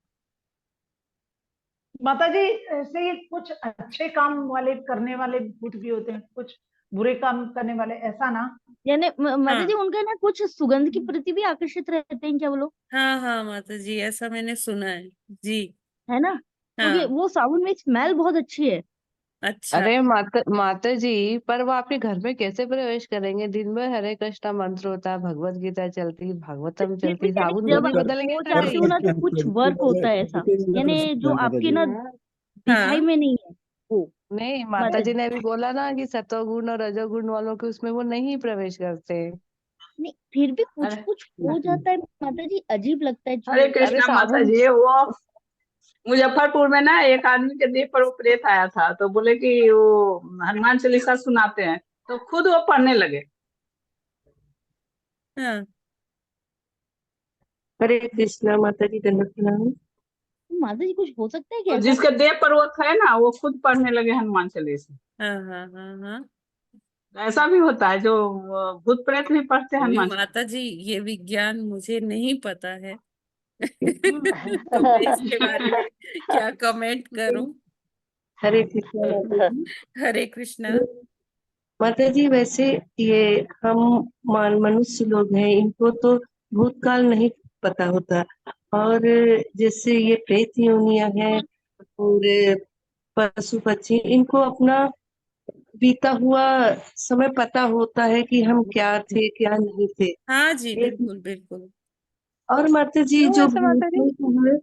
माता जी। ऐसे ही कुछ अच्छे काम वाले करने वाले भूत भी होते हैं, कुछ बुरे काम करने वाले, ऐसा ना? यानी माता जी हाँ उनका ना कुछ सुगंध की प्रति भी आकर्षित रहते हैं क्या वो लोग, हाँ हाँ माता जी, ऐसा मैंने सुना है जी। है ना? क्योंकि हाँ वो साबुन में स्मेल बहुत अच्छी है। अच्छा अरे माता माता जी, पर वो आपके घर में कैसे प्रवेश करेंगे? दिन भर हरे कृष्णा मंत्र होता है, भगवत गीता चलती, तो भागवत फिर भी चलती, यानी साबुन जब थोड़ी बदल गया हो खाते जाती हूँ ही। ना तो कुछ वर्क होता है ऐसा, यानी जो माता आपके जी। ना दिखाई हाँ में नहीं है वो। नहीं, माता माता जी जी ने अभी बोला ना कि सतोगुण और रजोगुण वालों के उसमें वो नहीं प्रवेश करते। नहीं, फिर भी कुछ अरे कुछ हो जाता है माता जी, अजीब लगता है हरे चीज। अरे कृष्णा माता साबुन। जी, वो मुजफ्फरपुर में ना एक आदमी के देह पर वो प्रेत आया था, तो बोले कि वो हनुमान चालीसा सुनाते हैं, तो खुद वो पढ़ने लगे। हाँ हरे कृष्णा माता जी, दंडवत प्रणाम। माता जी कुछ हो सकता है क्या और ऐसा? जिसके देह पर वो थे ना, वो खुद पढ़ने लगे हनुमान चालीसा। हाँ हाँ हाँ हाँ। ऐसा भी होता है, जो भूत प्रेत भी पढ़ते हैं अभी हनुमान माता चालीसा। जी ये विज्ञान मुझे नहीं पता है तो मैं इसके बारे में क्या कमेंट करूं। हरे कृष्णा माता जी। हरे कृष्णा। माता जी वैसे ये हम मनुष्य लोग हैं, इनको तो भूतकाल नहीं पता होता। और जैसे ये प्रेत योनियां हैं और पशु पक्षी, इनको अपना बीता हुआ समय पता होता है कि हम क्या थे क्या नहीं थे। हाँ जी एक बिल्कुल बिल्कुल। और माता जी क्यों जो ऐसे माता जी? भूतों है,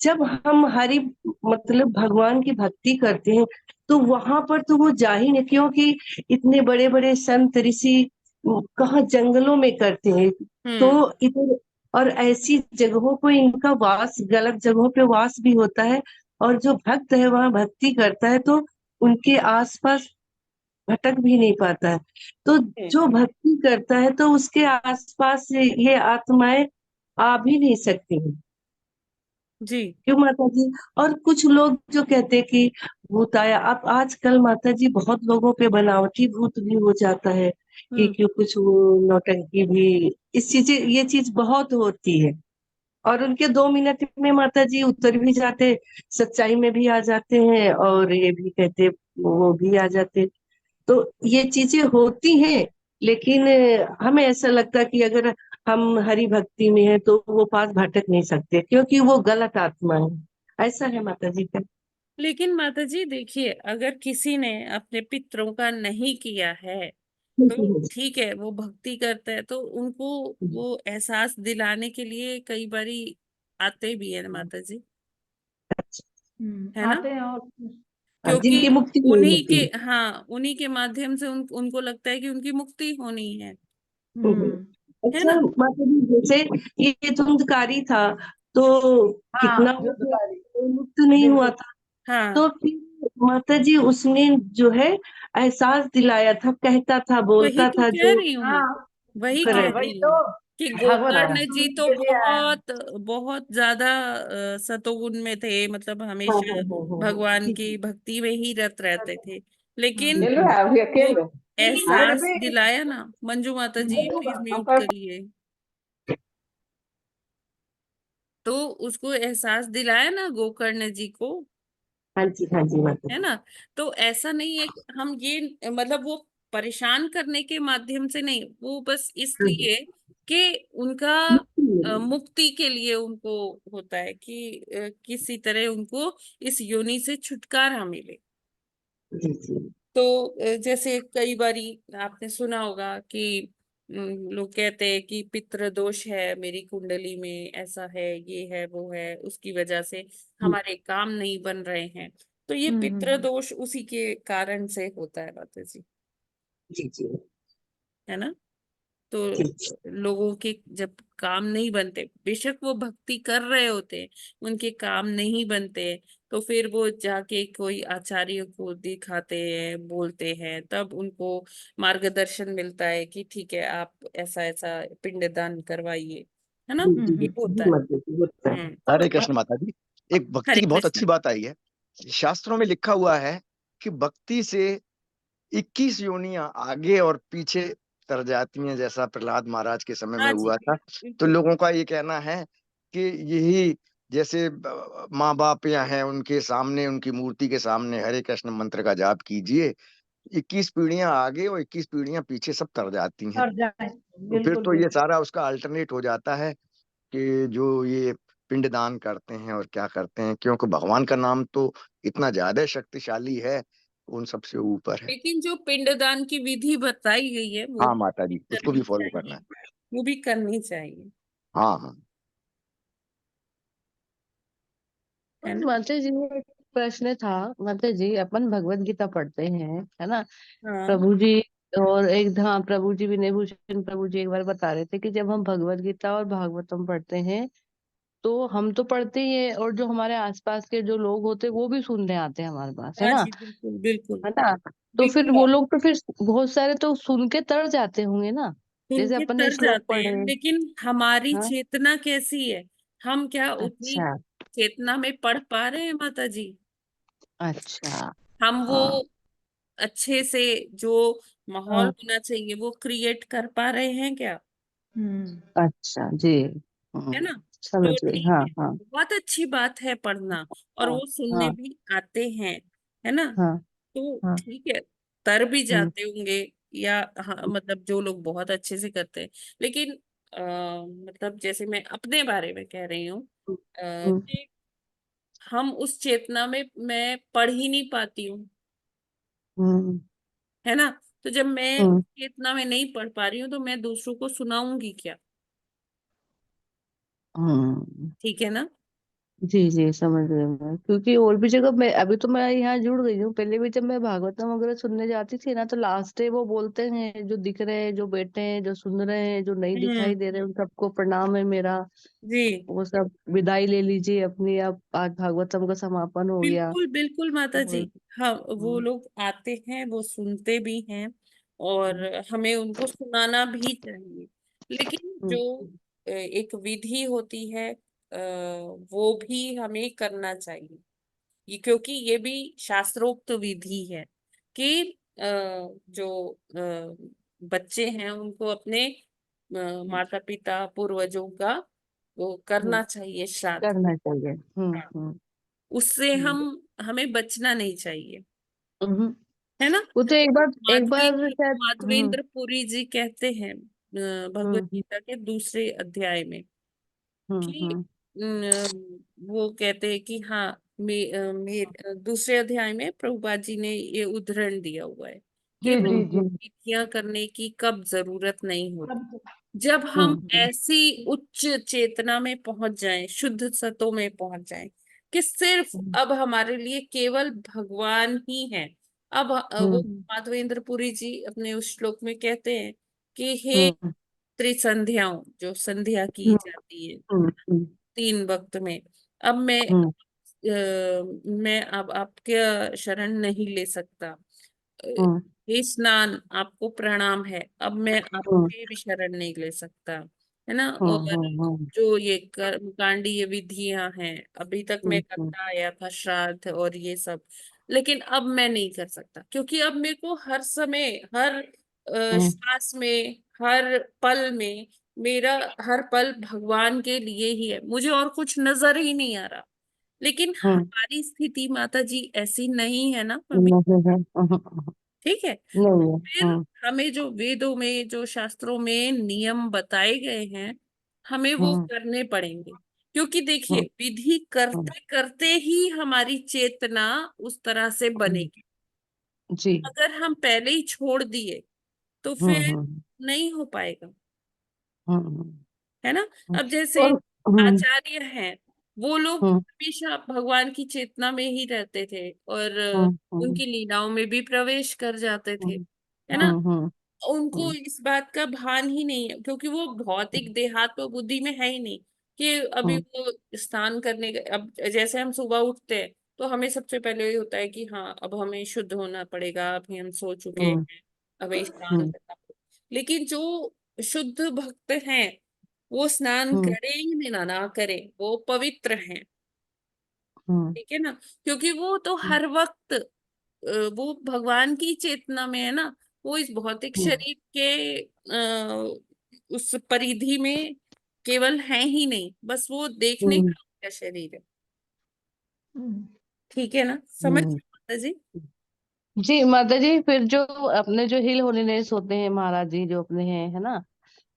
जब हम हरि मतलब भगवान की भक्ति करते हैं तो वहां पर तो वो जा ही नहीं, क्योंकि इतने बड़े बड़े संत ऋषि कहाँ जंगलों में करते हैं। तो हम्म इधर और ऐसी जगहों को इनका वास, गलत जगहों पे वास भी होता है। और जो भक्त है वहां भक्ति करता है तो उनके आसपास भटक भी नहीं पाता है। तो जो भक्ति करता है तो उसके आसपास ये आत्माएं आ भी नहीं सकती हैं। जी। क्यों माता जी? और कुछ लोग जो कहते हैं कि भूत आया, अब आजकल माता जी बहुत लोगों पे बनावटी भूत भी हो जाता है कि हम्म क्यों कुछ वो नौटंकी भी, इस चीजें ये चीज बहुत होती है। और उनके 2 मिनट में माता जी उतर भी जाते, सच्चाई में भी आ जाते हैं और ये भी कहते वो भी आ जाते। तो ये चीजें होती हैं, लेकिन हमें ऐसा लगता है कि अगर हम हरि भक्ति में हैं तो वो पास भटक नहीं सकते, क्योंकि वो गलत आत्मा है। ऐसा है माता जी का। लेकिन माता जी देखिए, अगर किसी ने अपने पितरों का नहीं किया है तो ठीक है, वो भक्ति करते हैं तो उनको वो एहसास दिलाने के लिए कई बारी आते भी है माता जी, है ना? आते हैं। और क्योंकि जिनकी मुक्ति नहीं उन्हीं के, होती। हाँ उन्हीं के माध्यम से उनको लगता है कि उनकी मुक्ति होनी हम्म। है अच्छा ना? माता जी, जैसे ये धुंधकारी था तो कितना हाँ वो युद्धकारी। मुक्त नहीं हुआ बिल्कुल। था। हाँ तो फिर माता जी उसने जो है एहसास दिलाया था, कहता था, वही बोलता तो था कह जो रही हूँ मैं, हाँ वही हाँ कह करें। वही रही तो। हूँ। कि भागवत गोकर्ण जी सुनने तो के लिए आए हैं। बहुत बहुत ज्यादा सतोगुण में थे, मतलब हमेशा भगवान की भक्ति में ही रत रहते थे। लेकिन खेल रहा है अभी वो अकेले। फिर एहसास भी दिलाया ना, मंजू माता जी प्लीज म्यूट अंकल करिए, तो उसको एहसास दिलाया ना गोकर्ण जी को, हाँ जी माता है जी। ना। तो ऐसा नहीं है कि हम ये मतलब वो परेशान करने के माध्यम से नहीं, वो बस इसलिए कि उनका मुक्ति के लिए उनको होता है कि किसी तरह उनको इस योनि से छुटकारा मिले। जी जी तो जैसे कई बारी आपने सुना होगा कि लोग कहते हैं कि पितृ दोष है मेरी कुंडली में, ऐसा है, ये है, वो है, उसकी वजह से हमारे काम नहीं बन रहे हैं। तो ये पितृ दोष उसी के कारण से होता है माता जी, जी जी है ना। तो जी लोगों के जब काम नहीं बनते, बेशक वो भक्ति कर रहे होते हैं, उनके काम नहीं बनते, तो फिर वो जाके कोई आचार्य को दिखाते हैं, बोलते हैं, तब उनको मार्गदर्शन मिलता है कि ठीक है आप ऐसा ऐसा पिंडदान करवाइए, है ना। जी ये जी होता जी है। माता जी होता है। हरे कृष्ण माता जी। एक भक्ति हरे की बहुत कृष्ण। अच्छी बात आई है, शास्त्रों में लिखा हुआ है कि भक्ति से 21 योनियां आगे और पीछे तर जाती हैं, जैसा प्रहलाद महाराज के समय में हाँ जी, हुआ था। तो बिल्कुल। लोगों का ये कहना है कि यही जैसे माँ बाप या हैं, उनके सामने, उनकी मूर्ति के सामने हरे कृष्ण मंत्र का जाप कीजिए, 21 पीढ़ियां आगे और 21 पीढ़ियां पीछे सब तर जाती हैं। कर जाए। तो फिर बिल्कुल तो ये बिल्कुल। सारा उसका अल्टरनेट हो जाता है कि जो ये पिंडदान करते हैं और क्या करते हैं, क्योंकि भगवान का नाम तो इतना ज्यादा शक्तिशाली है, उन सबसे ऊपर है। लेकिन जो पिंडदान की विधि बताई गई है वो हाँ भी माता जी, उसको करनी भी फॉलो करना चाहिए, है। वो भी करनी चाहिए, हाँ हाँ। है ना। माता जी एक प्रश्न था। माता जी अपन भगवत गीता पढ़ते हैं है ना हाँ प्रभु जी, और एक हाँ प्रभु जी विनय भूषण प्रभु जी एक बार बता रहे थे कि जब हम भगवत गीता और भागवतम पढ़ते हैं तो हम तो पढ़ते ही हैं और जो हमारे आसपास के जो लोग होते हैं वो भी सुनने आते हैं हमारे पास, है हाँ ना, जी, बिल्कुल बिल्कुल है ना। तो फिर बिल्कुल। वो लोग तो फिर बहुत सारे तो सुन के तर जाते होंगे ना, सुन जैसे के अपन ने तर श्लोक जाते हैं, पढ़े। लेकिन हमारी हाँ चेतना कैसी है, हम क्या उतनी अच्छा चेतना में पढ़ पा रहे हैं माता जी। अच्छा। हम वो हाँ अच्छे से जो माहौल हाँ होना चाहिए वो क्रिएट कर पा रहे हैं क्या, अच्छा जी। है ना। समझ तो गई ठीक हाँ है, हाँ बहुत अच्छी बात है पढ़ना, और हाँ वो सुनने हाँ भी आते हैं, है ना। हाँ तो हाँ ठीक है, तर भी हम्म जाते होंगे, या हाँ मतलब जो लोग बहुत अच्छे से करते हैं, लेकिन मतलब जैसे मैं अपने बारे में कह रही हूँ हम्म कि हम उस चेतना में मैं पढ़ ही नहीं पाती हूँ, हम्म है ना। तो जब मैं उस हम्म चेतना में नहीं पढ़ पा रही हूँ तो मैं दूसरों को सुनाऊंगी क्या, हम्म। ठीक है ना। जी जी समझ गई मैं, क्योंकि और भी जगह मैं अभी तो मैं यहाँ जुड़ गई हूँ, पहले भी जब मैं भागवतम वगैरह सुनने जाती थी ना तो लास्ट डे वो बोलते हैं जो दिख रहे हैं, जो बैठे हैं, जो सुन रहे हैं, जो नहीं दिखाई हम्म। दे रहे, उन सबको प्रणाम है मेरा। जी वो सब विदाई ले लीजिए अपनी, अब आज भागवतम का समापन हो गया। बिल्कुल बिल्कुल माता जी। बोल हाँ, वो हम्म, लोग आते हैं, वो सुनते भी हैं, और हमें उनको सुनाना भी चाहिए। लेकिन जो हम्म, एक विधि होती है वो भी हमें करना चाहिए, ये क्योंकि ये भी शास्त्रोक्त विधि है कि जो बच्चे हैं उनको अपने माता पिता पूर्वजों का वो हम्म, करना चाहिए श्राद्ध। करना चाहिए। हाँ, उससे हम्म, हमें बचना नहीं चाहिए, हम्म। है ना। वो तो एक बार शायद माधवेंद्र पुरी जी कहते हैं भगवत हम्म गीता के दूसरे अध्याय में कि हम्म वो कहते हैं कि हाँ, दूसरे अध्याय में प्रभुपाद जी ने ये उद्धरण दिया हुआ है कि जी जी जी। विधियां करने की कब जरूरत नहीं होती, अब जब हम हम्म ऐसी उच्च चेतना में पहुंच जाएं, शुद्ध सतों में पहुंच जाएं कि सिर्फ हम्म अब हमारे लिए केवल भगवान ही है। अब वो हम्म माधवेंद्र पुरी जी अपने उस श्लोक में कहते हैं कि हे हम्म त्रिसंध्याओं, जो संध्या की हम्म जाती है हम्म 3 वक्त में, अब हम्म मैं अब आपके शरण नहीं ले सकता। हम्म हे स्नान, आपको प्रणाम है, अब मैं हम्म आपके भी शरण नहीं ले सकता। है ना। और जो ये कर्मकांडीय विधियां हैं, अभी तक मैं करता आया था, श्राद्ध और ये सब, लेकिन अब मैं नहीं कर सकता, क्योंकि अब मेरे को हर समय, हर श्वास में, हर पल में, मेरा हर पल भगवान के लिए ही है, मुझे और कुछ नजर ही नहीं आ रहा। लेकिन हमारी स्थिति माता जी ऐसी नहीं है ना अभी, ठीक है। नहीं है। फिर हमें जो वेदों में, जो शास्त्रों में नियम बताए गए हैं, हमें वो करने पड़ेंगे, क्योंकि देखिए विधि करते करते ही हमारी चेतना उस तरह से बनेगी। जी। अगर हम पहले ही छोड़ दिए तो फिर नहीं हो पाएगा, है ना। अब जैसे और आचार्य हैं, वो लोग हमेशा भगवान की चेतना में ही रहते थे, और उनकी लीलाओं में भी प्रवेश कर जाते थे, है ना। उनको इस बात का भान ही नहीं है, क्योंकि वो भौतिक देहात्म बुद्धि में है ही नहीं कि अभी वो स्नान करने गए। अब जैसे हम सुबह उठते हैं तो हमें सबसे पहले ये होता है कि हाँ, अब हमें शुद्ध होना पड़ेगा, अभी हम सो चुके हैं, हमें स्नान करना पड़ेगा। लेकिन जो शुद्ध भक्त हैं, वो स्नान करें या ना करें, वो पवित्र हैं, ठीक है ना। क्योंकि वो तो हर वक्त वो भगवान की चेतना में है ना, वो इस भौतिक शरीर के उस परिधि में केवल है ही नहीं, बस वो देखने का उनका शरीर है, ठीक है ना। समझ गए माता जी। जी माता जी, फिर जो अपने जो हिल होलीनेस होते हैं महाराज जी जो अपने हैं, है ना,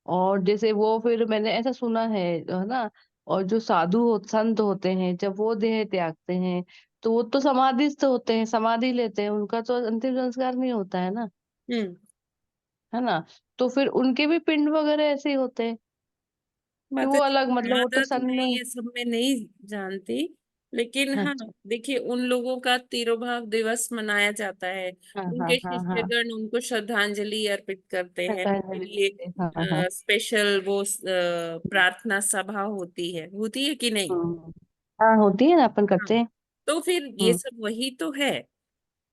और जैसे वो फिर मैंने ऐसा सुना है ना, और जो साधु संत होते हैं जब वो देह त्यागते हैं तो वो तो समाधिस्थ होते हैं, समाधि लेते हैं, उनका तो अंतिम संस्कार नहीं होता है ना, है ना। तो फिर उनके भी पिंड वगैरह ऐसे ही होते हैं कि माता वो जी अलग, मतलब वो तो ज्यादा तो मैं सन्न। ये सब में नहीं जानती, लेकिन हाँ, अच्छा। देखिए उन लोगं का तिरोभाव दिवस मनाया जाता है, हाँ हाँ उनके हाँ हाँ। शिष्यगण उनको श्रद्धांजलि अर्पित करते हैं, उनके श्रद्धांजलि देते हैं, हाँ हाँ। लिए स्पेशल वो प्रार्थना सभा होती है कि नहीं। हाँ होती है ना, अपन हाँ, करते हैं। तो फिर ये हम्म। सब वही तो है।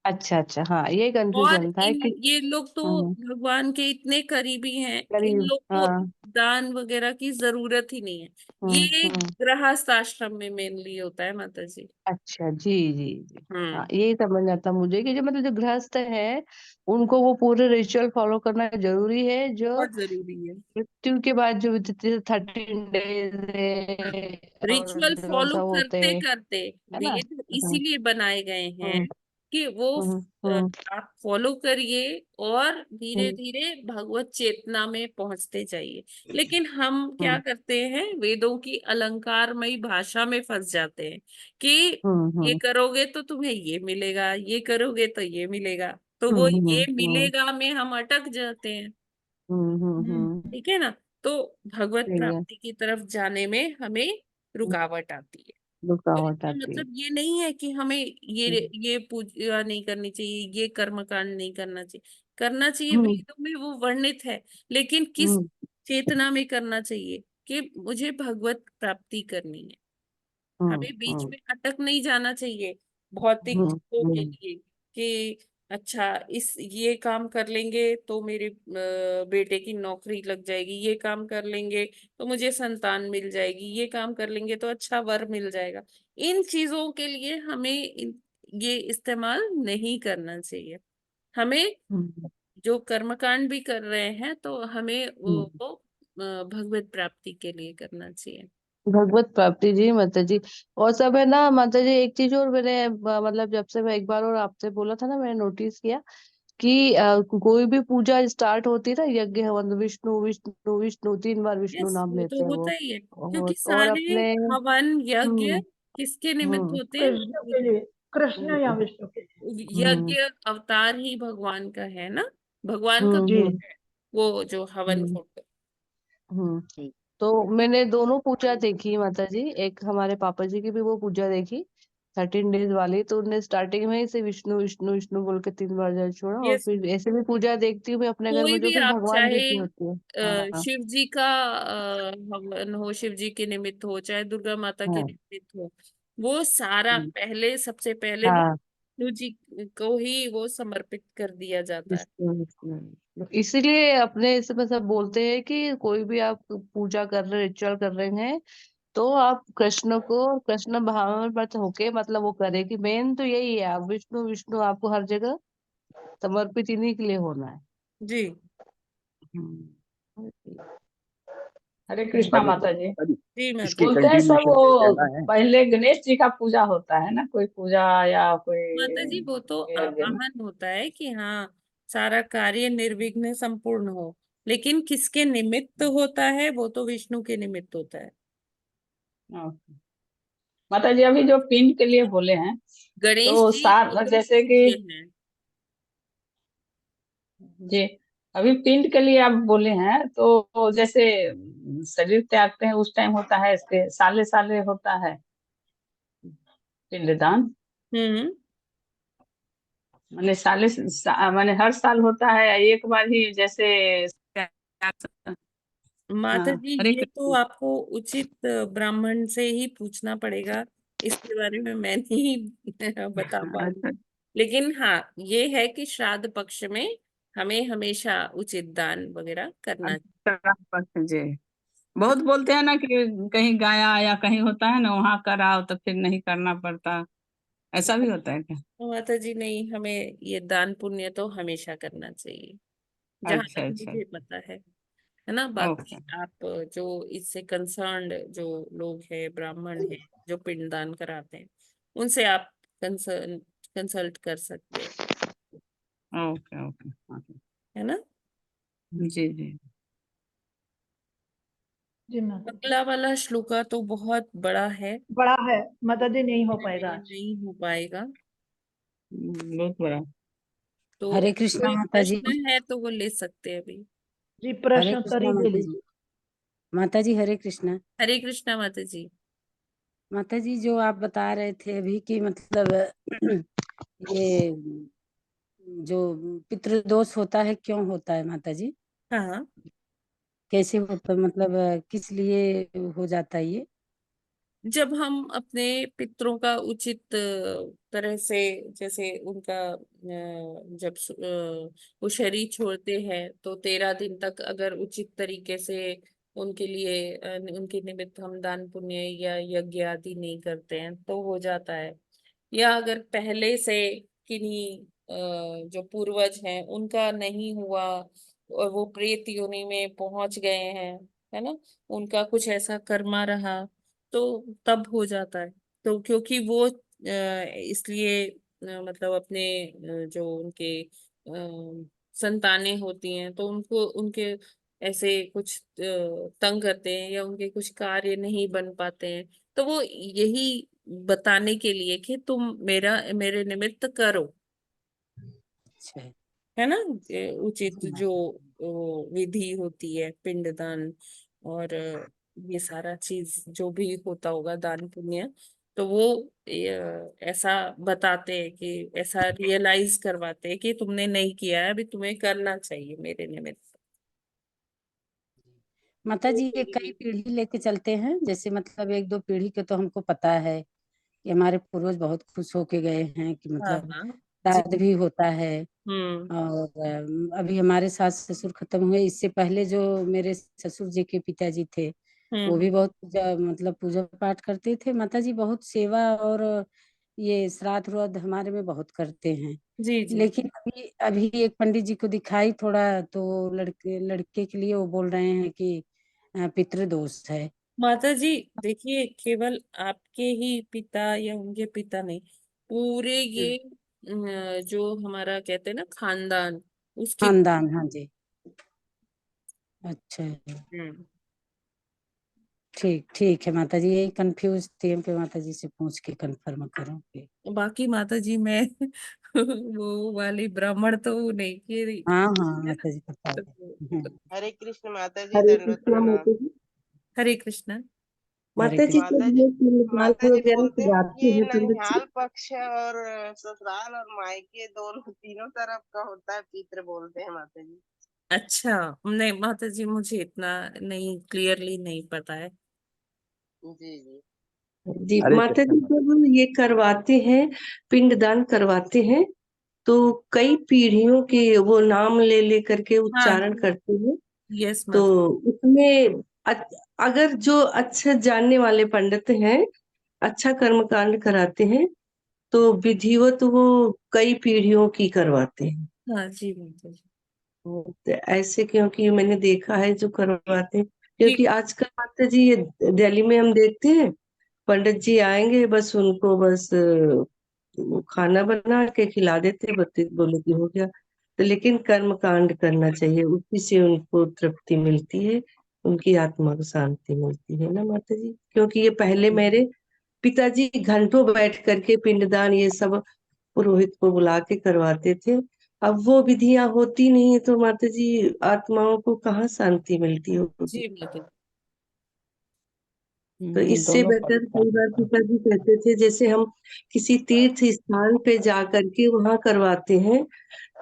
अच्छा अच्छा, हाँ ये और कंफ्यूजन था इन कि। ये लोग तो हम्म। भगवान के इतने करीबी हैं, इन करीब, लोग को हाँ। दान वगैरह की जरूरत ही नहीं है। ये हम्म। गृहस्थ आश्रम में मेनली होता है माता जी। अच्छा, जी जी जी। हाँ हम्म, यही समझ आता मुझे कि जो मतलब जो गृहस्थ है उनको वो पूरे रिचुअल फॉलो करना जरूरी है, जो बहुत जरूरी है। मृत्यु के बाद जो 13 डेज है और रिचुअल जो फॉलो सब होते करते हैं, करते, है ना। वेद हम्म इसीलिए बनाए गए हैं हम्म कि वो हम्म अ, हम्म आप फॉलो करिए और धीरे हम्म धीरे भगवत चेतना में पहुंचते जाइए। लेकिन हम क्या हम्म करते हैं, वेदों की अलंकारमयी भाषा में फंस जाते हैं कि ये हम्म करोगे तो तुम्हें ये मिलेगा, ये करोगे तो ये मिलेगा, तो वो हम्म हम्म ये हम्म मिलेगा में हम अटक जाते हैं, हम्म। ठीक है ना। तो भगवत ठीक है। प्राप्ति की तरफ जाने में हमें रुकावट आती है। तो रुकावट इसका आती है। मतलब ये नहीं है कि हमें ये पूजा नहीं करनी चाहिए, ये कर्मकांड नहीं करना चाहिए, करना चाहिए, हम्म वेदों में वो वर्णित है, लेकिन किस हम्म चेतना में करना चाहिए कि मुझे भगवत प्राप्ति करनी है। हमें बीच हम्म में अटक नहीं जाना चाहिए भौतिक हम्म चीजों के हम्म लिए कि अच्छा, इस ये काम कर लेंगे तो मेरे बेटे की नौकरी लग जाएगी, ये काम कर लेंगे तो मुझे संतान मिल जाएगी, ये काम कर लेंगे तो अच्छा वर मिल जाएगा। इन चीजों के लिए हमें ये इस्तेमाल नहीं करना चाहिए। हमें हम्म जो कर्मकांड भी कर रहे हैं तो हमें हम्म। वो भगवत प्राप्ति के लिए करना चाहिए। भगवत प्राप्ति जी माता जी। और सब है ना माता जी, एक चीज और मैंने मतलब जब से मैं एक बार और आपसे बोला था ना, मैंने नोटिस किया कि कोई भी पूजा स्टार्ट होती है ना, यज्ञ हवन, विष्णु विष्णु विष्णु 3 बार विष्णु यस, नाम वो तो लेते हैं होता वो। ही है, क्योंकि और सारे अपने। हवन यज्ञ हम्म किसके निमित्त हम्म होते हैं। कृष्ण के लिए, कृष्ण या विष्णु के लिए। हम्म यज्ञ अवतार ही भगवान का है ना, भगवान का जी। है वो जो हवन हम्म होते हम्म। तो मैंने दोनों पूजा देखी माता जी, एक हमारे पापा जी की भी वो पूजा देखी 13 डेज वाली, तो उन्होंने स्टार्टिंग में ही से विष्णु विष्णु विष्णु बोल के 3 बार जल छोड़ा, और ये फिर ऐसे भी पूजा देखती हूँ मैं अपने घर कोई में जो भी फिर आप भगवान जी चाहे की होती है। हाँ शिव जी का हवन हो, शिव जी के निमित्त हो, चाहे दुर्गा माता के हाँ निमित्त हो, वो सारा हम्म, पहले, सबसे पहले वो हाँ विष्णु जी को ही वो समर्पित कर दिया जाता है। इसीलिए अपने इसमें सब बोलते हैं कि कोई भी आप पूजा कर रहे, रिचुअल कर रहे हैं, तो आप कृष्ण को, कृष्ण भाव में मत होके मतलब वो करे, कि मेन तो यही है, आप विष्णु विष्णु आपको हर जगह समर्पित इन्हीं के लिए होना है। जी। हरे कृष्णा माता जी। जी मैं इसकी बोलते हैं सब कंटिन्यूशन में वो कहना है। पहले गणेश जी का पूजा होता है ना, कोई पूजा या कोई माता जी वो तो यज्ञ में। आवाहन होता है कि हाँ सारा कार्य निर्विघ्न संपूर्ण हो, लेकिन किसके निमित्त होता है वो तो विष्णु के निमित्त होता है। ओके। माता जी अभी जो पिंड के लिए बोले हैं, गणेश तो जी सार एकदम जैसे कि पूज्य हैं। जी अभी पिंड के लिए आप बोले हैं, तो जैसे शरीर त्यागते हैं उस टाइम होता है, इसके साले साले होता है पिंडदान, माने माने हर साल होता है या एक बार ही, जैसे माता हाँ जी हरे ये तो कृष्ण। आपको उचित ब्राह्मण से ही पूछना पड़ेगा, इसके बारे में मैं नहीं बता पाऊंगी। अच्छा, लेकिन हाँ ये है कि श्राद्ध पक्ष में हमें हमेशा उचित दान वगैरह करना चाहिए। जी बहुत बोलते हैं ना कि कहीं गाया या कहीं होता है ना, वहां कराओ तो फिर नहीं करना पड़ता, ऐसा भी होता है क्या? माता जी नहीं, हमें ये दान पुण्य तो हमेशा करना चाहिए, जहां अच्छा तक अच्छा। मुझे पता है ना। ओके। बाकी आप जो इससे कंसर्न्ड जो लोग हैं, ब्राह्मण हैं जो पिंडदान कराते हैं, उनसे आप कंसल्ट कर सकते हैं, ओके ओके ओके। है ना। जी जी। जी माता जी। अगला वाला श्लोका तो बहुत बड़ा है, बड़ा है माता जी, नहीं हो पाएगा आज। नहीं हो पाएगा। बहुत बड़ा। तो हरे कृष्णा कोई माता जी। प्रश्न है तो वो ले सकते हैं अभी। जी हरे प्रश्नोत्तरी कृष्णा दे माता जी। लीजिए। माता जी हरे कृष्णा। हरे कृष्णा माता जी। माता जी जो आप बता रहे थे अभी कि मतलब ये जो पितृदोष होता है क्यों होता है माता जी, हाँ कैसे होता, मतलब किस लिए हो जाता है ये? जब हम अपने पितरों का उचित तरह से, जैसे उनका जब वो शरीर छोड़ते हैं तो 13 दिन तक अगर उचित तरीके से उनके लिए उनके निमित्त हम दान पुण्य या यज्ञ आदि नहीं करते हैं तो हो जाता है। या अगर पहले से किन्हीं जो पूर्वज हैं उनका नहीं हुआ और वो प्रेत योनि में पहुंच गए हैं, है ना, उनका कुछ ऐसा कर्मा रहा तो तब हो जाता है। तो क्योंकि वो इसलिए मतलब अपने जो उनके संतानें होती हैं तो उनको उनके ऐसे कुछ तंग करते हैं या उनके कुछ कार्य नहीं बन पाते हैं, तो वो यही बताने के लिए कि तुम मेरे निमित्त करो, अच्छा है। है ना। उचित जी जो माता विधि होती है पिंडदान और ये सारा चीज जो भी होता होगा दान पुण्य, तो वो ऐसा बताते हैं कि ऐसा रियलाइज करवाते हैं कि तुमने नहीं किया है, अभी तुम्हें करना चाहिए मेरे निमित्त। माता जी ये कई पीढ़ी लेके चलते हैं, जैसे मतलब एक दो पीढ़ी के तो हमको पता है कि हमारे पूर्वज बहुत खुश होके गए हैं कि हाँ मतलब हाँ जी। श्राद्ध भी होता है। हम्म और अभी हमारे सास ससुर खत्म हुए, इससे पहले जो मेरे ससुर जी के पिताजी थे वो हम्म। भी बहुत पूजा मतलब पूजा पाठ करते थे माता जी, बहुत सेवा और ये श्राद्ध वाद्ध हमारे में बहुत करते हैं। जी जी। लेकिन अभी अभी एक पंडित जी को दिखाई थोड़ा, तो लड़के लड़के के लिए वो बोल रहे हैं कि पितृदोष है। माता जी देखिए, केवल आपके ही पिता या उनके पिता नहीं, पूरे ये जो हमारा कहते हैं ना खानदान, उसके। खानदान, हाँ जी। अच्छा है। हम्म। ठीक ठीक है माता जी, यही कंफ्यूज थी हम, पे माता जी से पूछ के कंफर्म करूँ। बाकी माता जी मैं वो वाली ब्राह्मण तो नहीं कि हाँ हाँ है ना। माता जी पता है। हरे कृष्ण माता जी, हरे दंडवत कृष्णा प्रणाम। माता जी। हरे कृष्ण। हरे माता जी कृष्ण। माता जब जी, ये निकाल माता जी वगैरह बोलते हैं जाती कि है पंडित जी। ननिहाल पक्ष और ससुराल और मायके दोनों तीनों तरफ का होता है पितृ, बोलते हैं माता जी। अच्छा, नहीं माता जी मुझे इतना नहीं क्लियरली नहीं पता है। जी जी। जी हरे माता कृष्ण। जी, जब ये करवाते हैं, पिंडदान करवाते हैं, तो कई पीढ़ियों के वो नाम ले ले करके हाँ उच्चारण करते हैं। यस तो माता। उसमें अगर जो अच्छा जानने वाले पंडित हैं, अच्छा कर्मकांड कराते हैं, तो विधिवत वो कई पीढ़ियों की करवाते हैं। हाँ जी माता जी। तो ऐसे क्योंकि मैंने देखा है जो करवाते हैं, ये क्योंकि आजकल माता जी ये दिल्ली में हम देखते हैं, पंडित जी आएंगे, बस उनको बस वो खाना बना के खिला देते, बत्ती बोले कि हो गया। तो लेकिन कर्म कांड करना चाहिए, उसी से उनको तृप्ति मिलती है, उनकी आत्मा को शांति मिलती है ना माता जी। क्योंकि ये पहले मेरे पिताजी घंटों बैठ करके पिंडदान ये सब पुरोहित को बुला के करवाते थे। अब वो विधियां होती नहीं है, तो माता जी आत्माओं को कहाँ शांति मिलती होगी। जी माता जी। तो इससे दोनों बेटर कई बार पिताजी कहते थे, जैसे हम किसी तीर्थ स्थान पे जा करके वहां करवाते हैं,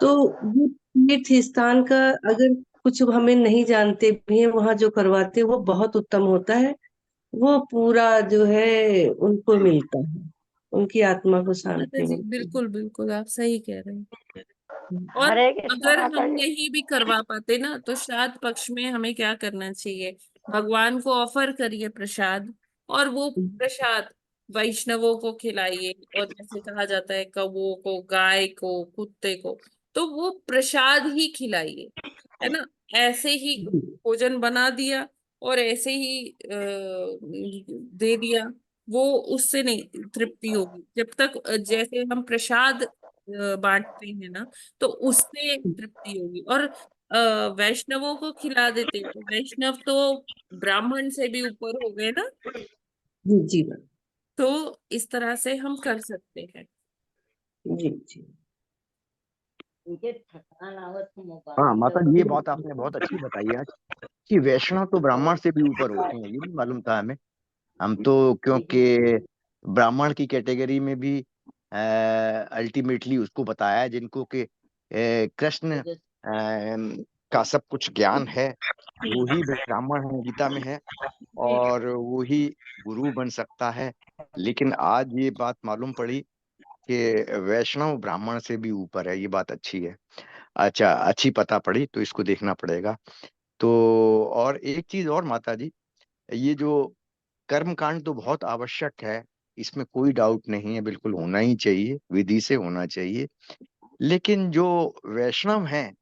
तो वो तीर्थ स्थान का अगर कुछ हमें नहीं जानते भी हैं, वहां जो करवाते हैं वो बहुत उत्तम होता है। वो पूरा जो है उनको मिलता है, उनकी आत्मा को माता शांति जी मिलती है। बिल्कुल बिल्कुल आप सही कह रहे हैं। और हरे कृष्णा अगर हम माता जी। नहीं भी करवा पाते ना, तो श्राद्ध पक्ष में हमें क्या करना चाहिए? भगवान को ऑफर करिए प्रसाद, और वो प्रसाद वैष्णवों को खिलाइए, और जैसे कहा जाता है कौओं को, गाय को, कुत्ते को, तो वो प्रसाद ही खिलाइए, है ना। ऐसे ही भोजन बना दिया और ऐसे ही दे दिया, वो उससे नहीं तृप्ति होगी। जब तक जैसे हम प्रसाद बांटते हैं ना, तो उससे तृप्ति होगी। और वैष्णवों को खिला देते, तो वैष्णव तो ब्राह्मण से भी ऊपर हो गए ना। जी जी मैम। तो इस तरह से हम कर सकते हैं। जी जी। हाँ माता जी, ये बात आपने बहुत अच्छी बताई आज, कि वैष्णव तो ब्राह्मण से भी ऊपर होते हैं, ये नहीं मालूम था हमें। हम तो क्योंकि ब्राह्मण की कैटेगरी में भी अल्टीमेटली उसको बताया है जिनको कि कृष्ण का सब कुछ ज्ञान है, वो ही ब्राह्मण है, गीता में है, और वो ही गुरु बन सकता है। लेकिन आज ये बात मालूम पड़ी कि वैष्णव ब्राह्मण से भी ऊपर है, ये बात अच्छी है। अच्छा, अच्छी पता पड़ी, तो इसको देखना पड़ेगा। तो और एक चीज और माता जी, ये जो कर्म कांड तो बहुत आवश्यक है, इसमें कोई डाउट नहीं है, बिल्कुल होना ही चाहिए, विधि से होना चाहिए। लेकिन जो वैष्णव हैं,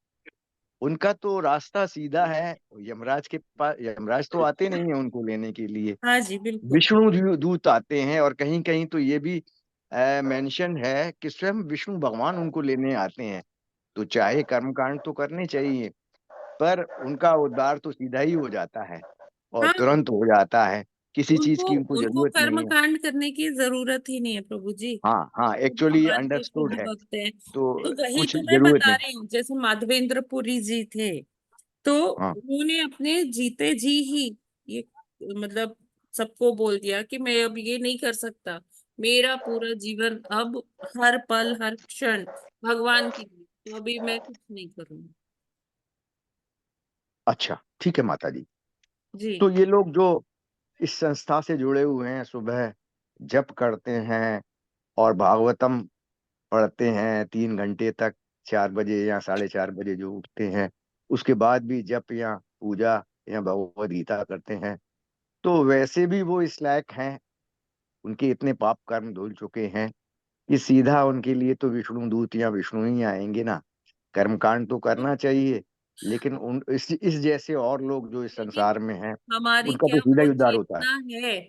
उनका तो रास्ता सीधा है, यमराज के पास। यमराज तो आते नहीं है उनको लेने के लिए, हाँ जी बिल्कुल। विष्णु दूत आते हैं, और कहीं कहीं तो ये भी मेंशन है कि स्वयं विष्णु भगवान उनको लेने आते हैं। तो चाहे कर्मकांड तो करने चाहिए, पर उनका उद्धार तो सीधा ही हो जाता है, और हाँ, तुरंत हो जाता है, किसी चीज उनको की उनको उनको जरूरत कर्म नहीं है। कांड करने की जरूरत ही नहीं है प्रभु जी। हाँ हाँ, वो एक्चुअली भगवान के अंडरस्टूड शुद्ध है, भक्त हैं। तो तो वही कुछ तो मैं जरूरत बता नहीं। रही हूँ, जैसे माधवेंद्र पुरी जी थे, तो हाँ उन्होंने अपने जीते जी ही ये मतलब सबको बोल दिया कि मैं अब ये नहीं कर सकता, मेरा पूरा जीवन अब हर पल हर क्षण भगवान के लिए, तो अभी मैं कुछ नहीं करूंगी। अच्छा, ठीक है माता जी। जी तो ये लोग जो इस संस्था से जुड़े हुए हैं, सुबह जप करते हैं और भागवतम पढ़ते हैं 3 घंटे तक, 4 बजे या 4:30 बजे जो उठते हैं, उसके बाद भी जप या पूजा या भगवद गीता करते हैं, तो वैसे भी वो इस लायक हैं, उनके इतने पाप कर्म धुल चुके हैं कि सीधा उनके लिए तो विष्णु दूत या विष्णु ही आएंगे ना। कर्मकांड तो करना चाहिए, लेकिन उन इस जैसे और लोग जो इस लेकिन संसार में हैं, हमारी उनका क्या तो सीधा वो ही उद्धार होता है। चेतना है?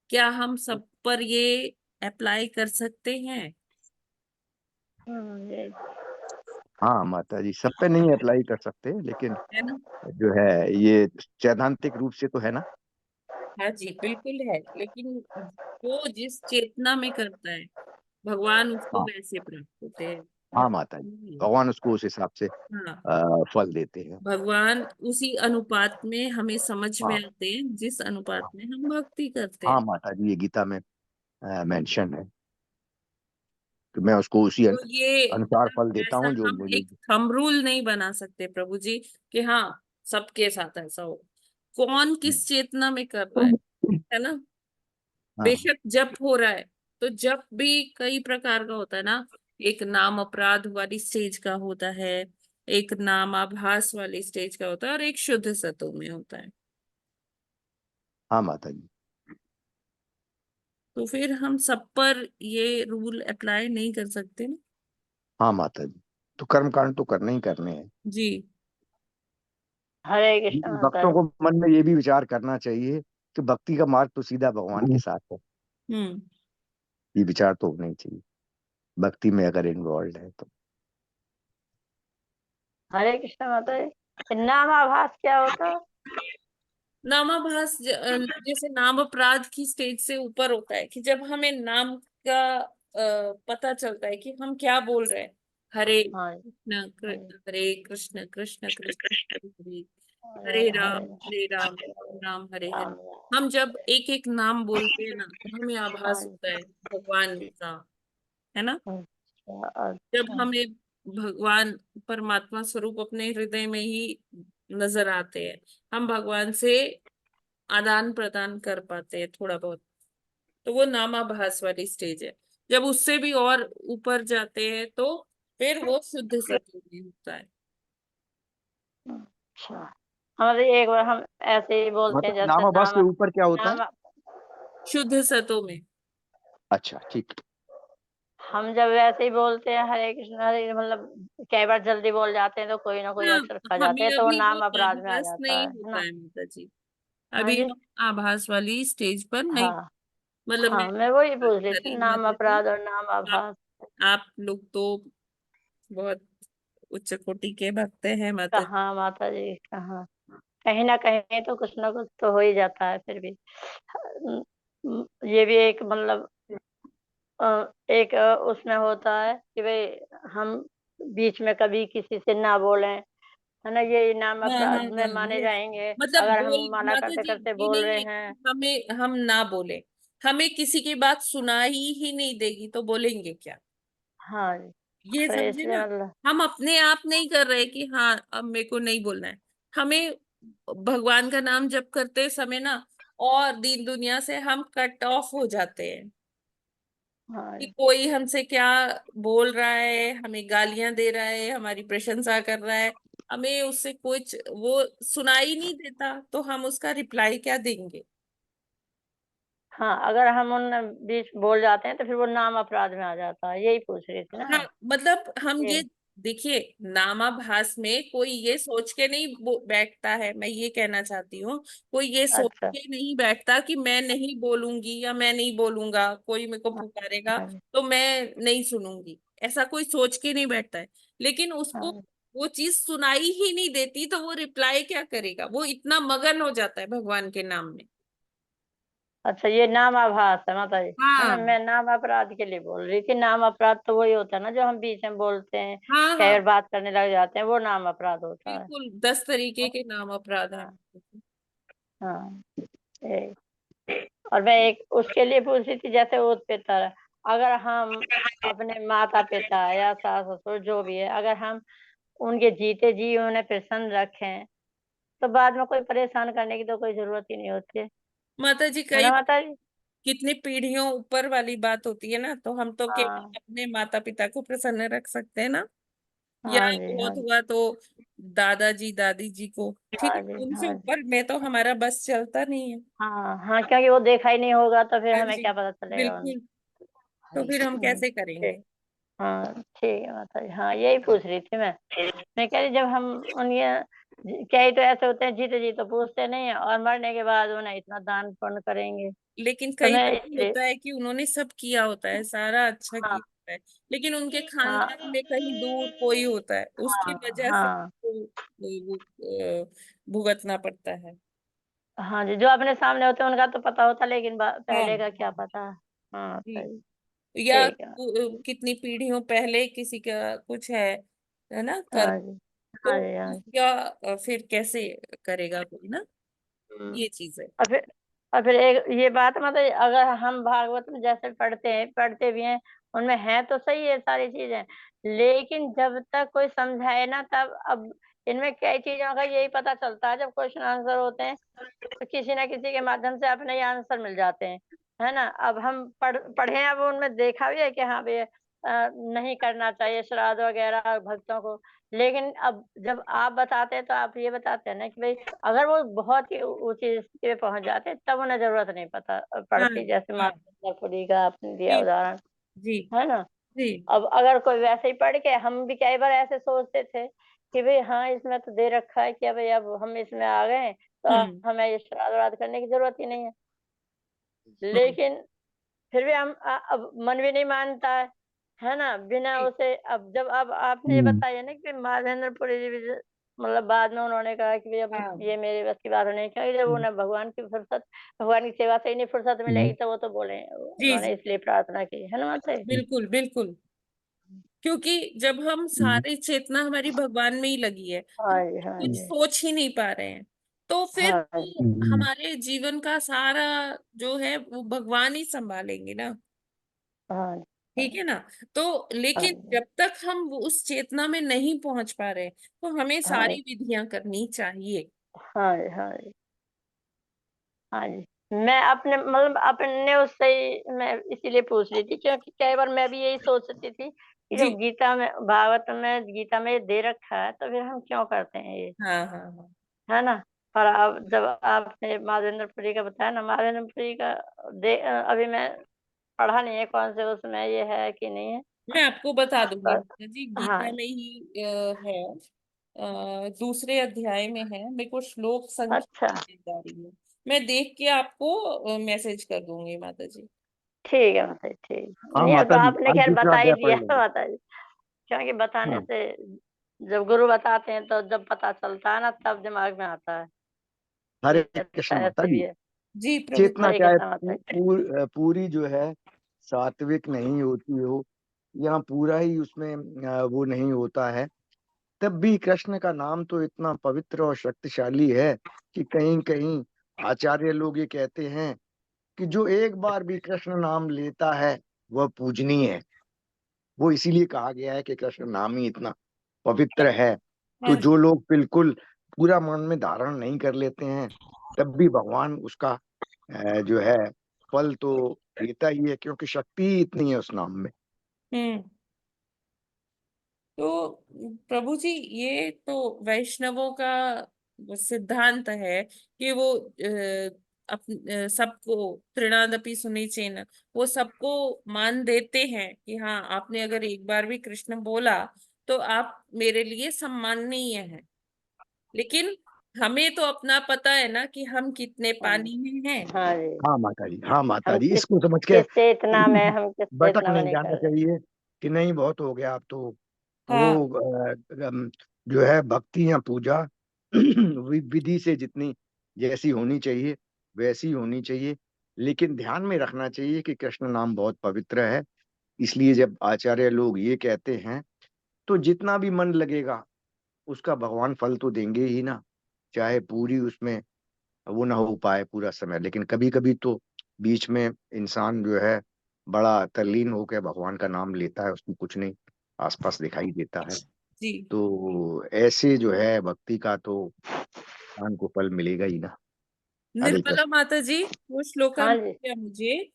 क्या हम सब पर ये अप्लाई कर सकते हैं? हाँ माता जी, सब पे नहीं अप्लाई कर सकते, लेकिन है ना। जो है ये सैद्धांतिक रूप से तो है ना। हाँ जी बिल्कुल है, लेकिन वो जिस चेतना में करता है, भगवान उसको हाँ वैसे प्राप्त होते हैं। हाँ माता जी, भगवान उसको उस हिसाब से हाँ, फल देते हैं। भगवान उसी अनुपात में हमें समझ में हाँ आते हैं, जिस अनुपात में हम भक्ति करते हाँ हैं। माता जी, ये गीता में मेंशन है कि मैं उसको उसी तो ये अनुसार फल मतलब देता ऐसा हूँ जो हम मुझे। एक थंब रूल नहीं बना सकते प्रभु जी कि हाँ सबके साथ ऐसा हो। कौन किस चेतना में कर रहा है ना। हाँ बेशक जप हो रहा है, तो जप भी कई प्रकार का होता है ना। एक नाम अपराध वाली स्टेज का होता है, एक नाम आभास वाली स्टेज का होता है, और एक शुद्ध सतो में होता है। हाँ माता जी। तो फिर हम सब पर ये रूल अप्लाई नहीं कर सकते ना। हाँ माता जी, तो कर्म कांड तो करने ही करने हैं। जी। हरे कृष्ण माता भक्तों जी। को मन में ये भी विचार करना चाहिए कि भक्ति का मार्ग तो सीधा भगवान के साथ है। हम्म। ये विचार तो होना ही चाहिए भक्ति में अगर इन्वॉल्व है तो। हरे कृष्ण माता जी। नाम आभास क्या होता है? नामाभास जैसे नाम अपराध की स्टेज से ऊपर होता है कि जब हमें नाम का पता चलता है कि हम क्या बोल रहे हैं। हरे हाँ कृष्ण हरे कृष्ण कृष्ण कृष्ण हरे हरे हरे राम राम हरे हरे। राम हम जब एक एक नाम बोलते हैं ना, तो हमें आभास हाँ होता है भगवान का, है ना। अच्छा जब अच्छा हमें भगवान परमात्मा स्वरूप अपने हृदय में ही नजर आते हैं, हम भगवान से आदान प्रदान कर पाते हैं थोड़ा बहुत, तो वो नामाभास वाली स्टेज है। जब उससे भी और ऊपर जाते हैं तो फिर वो शुद्ध सत्व में होता है। अच्छा। हमारे एक बार हम ऐसे ही बोलते हैं मतलब जैसे नामाभास नाम के ऊपर क्या होता है? नाम शुद्ध सत्व में। अच्छा ठीक। हम जब वैसे ही बोलते हैं हरे कृष्ण हरे, मतलब कई बार जल्दी बोल जाते हैं तो कोई ना कोई हाँ, अक्षर खा जाते हमें हैं तो वो अभी वो नाम अपराध में आ आभास जाता नहीं है होता ना। है माता जी। हाँ अभी जी। हम आभास वाली स्टेज पर नहीं, हाँ मतलब मैं हाँ, मैं वही बात पूछ रही कर थी, रही हूँ नाम माता जी। अपराध और नाम आप आभास। आप लोग तो बहुत उच्च कोटि के भक्त हैं माता जी। कहाँ माता जी कहाँ, कहीं ना कहीं तो कुछ ना कुछ तो हो ही जाता है फिर भी। ये भी एक मतलब एक उसमें होता है कि भाई हम बीच में कभी किसी से ना बोलें, है ना, ये नाम हाँ हाँ अपराध में हाँ, माने वो जाएंगे मतलब अगर हम बोल माला माता करते जी, करते ये बोल नहीं रहे है हैं। कि हमें हम ना बोले, हमें किसी की बात सुनाई ही नहीं देगी तो बोलेंगे क्या। हाँ जी। ये तो समझे इसलिए ना। मतलब हम अपने आप नहीं कर रहे कि हाँ अब मेरे को नहीं बोलना है। हमें भगवान का नाम जप करते समय ना, और दीन दुनिया से हम कट ऑफ हो जाते हैं हाँ कि जी। कोई हमसे क्या बोल रहा है, हमें गालियां दे रहा है, हमारी प्रशंसा कर रहा है, हमें उससे कुछ वो सुनाई नहीं देता, तो हम उसका रिप्लाई क्या देंगे। हाँ, अगर हम उन बीच बोल जाते हैं तो फिर वो नाम अपराध में आ जाता है, यही पूछ रही थी हाँ, ना। मतलब हम ये ये देखिए, नामाभास में कोई ये सोच के नहीं बैठता है, मैं ये कहना चाहती हूँ। कोई ये सोच अच्छा। के नहीं बैठता कि मैं नहीं बोलूंगी या मैं नहीं बोलूंगा, कोई मेरे को हाँ पुकारेगा हाँ तो मैं नहीं सुनूंगी, ऐसा कोई सोच के नहीं बैठता है। लेकिन उसको हाँ। वो चीज सुनाई ही नहीं देती तो वो रिप्लाई क्या करेगा, वो इतना मगन हो जाता है भगवान के नाम में। अच्छा, ये नाम आभास है माता जी, है ना, हाँ मैं नाम अपराध के लिए बोल रही थी। नाम अपराध तो वही होता है ना जो हम बीच में बोलते हैं, हाँ कई हाँ, बार बात करने लग जाते हैं, वो नाम अपराध होता है। बिल्कुल 10 तरीके के नाम अपराध हैं। हाँ हाँ। ये और मैं एक उसके लिए पूछ रही थी जैसे वो पितर, अगर हम अपने माता पिता या सास ससुर जो भी है, अगर हम उनके जीते जी उन्हें प्रसन्न रखें तो बाद में कोई परेशान करने की तो कोई जरूरत ही नहीं होती माता जी, है कई ना माता जी। कितनी पीढ़ियों ऊपर वाली बात होती है ना, तो हम तो केवल हाँ अपने माता पिता को प्रसन्न रख सकते हैं ना, या हाँ जी हाँ बहुत जी हुआ तो दादाजी दादी जी को। ठीक हाँ है, जी उनसे हाँ जी। ऊपर में तो हमारा बस चलता नहीं है। हाँ हाँ, क्योंकि वो देखा ही नहीं होगा तो फिर हाँ हमें जी, क्या पता चलेगा उन्हें। बिल्कुल। तो फिर हम कैसे ठीक। करेंगे। हाँ ठीक है माता जी, हाँ यही पूछ रही थी मैं कह रही जब हम उनके कई तो ऐसे होते हैं जीते जी तो पूछते नहीं है और मरने के बाद उन्हें इतना दान पुण्य करेंगे लेकिन तो कई मैं बार इसलिए। होता है कि उन्होंने सब किया होता है, सारा अच्छा हाँ किया होता है, लेकिन उनके हाँ खानदान में कहीं दूर कोई होता है, उसकी हाँ वजह से हाँ वो भुगतना पड़ता है। हाँ जी, जो अपने सामने होते हैं उनका तो पता होता लेकिन हाँ पहले का क्या पता। हाँ जी। सही। या ठीक है। कितनी पीढ़ियों पहले किसी का कुछ है ना कर, हाँ जी तो हाँ जी हाँ जी। उसका फिर कैसे करेगा कोई ना, हम्म। ये चीज है। और फिर एक ये बात मतलब अगर हम भागवत में जैसे पढ़ते हैं पढ़ते भी हैं, उनमें है तो सही है सारी चीजें, लेकिन जब तक कोई समझाए ना तब अब इनमें कई चीजों का यही पता चलता है जब क्वेश्चन आंसर होते हैं तो किसी ना किसी के माध्यम से अपने ही आंसर मिल जाते हैं। है ना। अब हम पढ़े हैं, अब उनमें देखा भी है कि हाँ भई नहीं करना चाहिए श्राद्ध वगैरह भक्तों को। लेकिन अब जब आप बताते हैं तो आप ये बताते हैं ना कि भाई अगर वो बहुत ही ऊंची स्थिति पे पहुंच जाते हैं तब उन्हें जरूरत नहीं हाँ पड़ती, जैसे हाँ मातापुरी का आपने दिया जी उदाहरण, जी है ना। जी अब अगर कोई वैसे ही पढ़ के, हम भी कई बार ऐसे सोचते थे कि भाई हाँ इसमें तो दे रखा है कि भाई अब हम इसमें आ गए तो हमें ये श्राद्ध वाद्ध करने की जरूरत ही नहीं है। लेकिन फिर भी हम अब मन भी नहीं मानता है ना, बिना जी उसे। अब जब अब आपने ये बताया ना कि माधवेंद्रपुरी जी भी मतलब बाद में उन्होंने कहा कि भाई अब हाँ ये मेरे बस की बात नहीं, क्योंकि जब उन्हें भगवान की फुर्सत, भगवान की सेवा से ही नहीं फुर्सत मिलेगी तो वो तो बोले, जी उन्होंने जी इसलिए प्रार्थना की, है ना माता जी? बिल्कुल बिल्कुल। क्योंकि जब हम सारी चेतना हमारी भगवान में ही लगी है, हाँ हम जी, हाँ कुछ जी, सोच ही नहीं पा रहे हैं, तो फिर हाँ जी, वो हमारे जीवन का सारा जो है वो भगवान ही संभालेंगे ना। हाँ जी, ठीक है ना। तो हाँ लेकिन जी, जब तक हम वो उस चेतना में नहीं पहुंच पा रहे, तो हमें हाँ जी, सारी विधियां करनी चाहिए। हाँ जी, हाँ जी, हाँ जी। मैं अपने मतलब अपने उससे ही मैं इसीलिए पूछ रही थी क्योंकि कई बार मैं भी यही सोचती थी कि जी जब गीता में, भागवत में, गीता में ये दे रखा है तो फिर हम क्यों करते हैं ये, हाँ हाँ हाँ है ना। पर अब जब आपने माधवेंद्रपुरी का बताया ना, माधवेंद्रपुरी का अभी मैं पढ़ा नहीं है कौन से उसमें ये है कि नहीं है, मैं आपको बता दूंगी पर माता जी, हाँ गीता में ही है, दूसरे अध्याय में है। मेरे को श्लोक अच्छा, संख्या याद आ रही है, मैं देख के आपको मैसेज कर दूंगी माता जी। ठीक है माता जी, ठीक। हाँ नहीं अब तो माता जी, आपने आज खैर दूसरा बता ही अध्याय पढ़ दिया लेंगे। माता जी, क्योंकि बताने हाँ से, जब गुरु बताते हैं तो जब पता चलता है ना तब दिमाग में आता है हरे कि कृष्ण अच्छा माता ऐसे भी जी। है। जी प्रभु जी। चेतना हरे चाहे कृष्ण माता जी। पूरी जो है सात्विक नहीं होती हो, या पूरा ही उसमें वो नहीं होता है, तब भी कृष्ण का नाम तो इतना पवित्र और शक्तिशाली है कि कहीं कहीं आचार्य लोग ये कहते हैं कि जो एक बार भी कृष्ण नाम लेता है वह पूजनीय है। वो इसीलिए कहा गया है कि कृष्ण नाम ही इतना पवित्र है। तो हाँ जो लोग बिल्कुल पूरा मन में धारण नहीं कर लेते हैं, तब भी भगवान उसका जो है फल तो देता ही है, क्योंकि शक्ति ही इतनी है उस नाम में। हम्म। तो प्रभु जी, ये तो वैष्णवों का वो सिद्धांत है कि वो सबको तृणादपि सुनिचेन, वो सबको मान देते हैं कि हाँ आपने अगर एक बार भी कृष्ण बोला तो आप मेरे लिए सम्माननीय हैं। लेकिन हमें तो अपना पता है ना कि हम कितने हाँ पानी में हैं। हाँ जी, हाँ माता जी, हाँ माता हम जी, किस इसको समझ के किस चेतना में, हम किस भटक चेतना में नहीं नहीं जाना कर रहे। चाहिए कि नहीं बहुत हो गया अब तो। हाँ वो जो है भक्ति या पूजा विधि से जितनी जैसी होनी चाहिए वैसी होनी चाहिए, लेकिन ध्यान में रखना चाहिए कि कृष्ण नाम बहुत पवित्र है। इसलिए जब आचार्य लोग ये कहते हैं तो जितना भी मन लगेगा उसका भगवान फल तो देंगे ही ना, चाहे पूरी उसमें वो ना हो पाए पूरा समय, लेकिन कभी कभी तो बीच में इंसान जो है बड़ा तल्लीन होकर भगवान का नाम लेता है, उसमें कुछ नहीं आसपास दिखाई देता है। जी। तो ऐसे जो है भक्ति का तो इंसान को फल मिलेगा ही ना। हरे निर्मला कृष्ण। माता जी, वो श्लोका हाँ मिल जी, गया मुझे,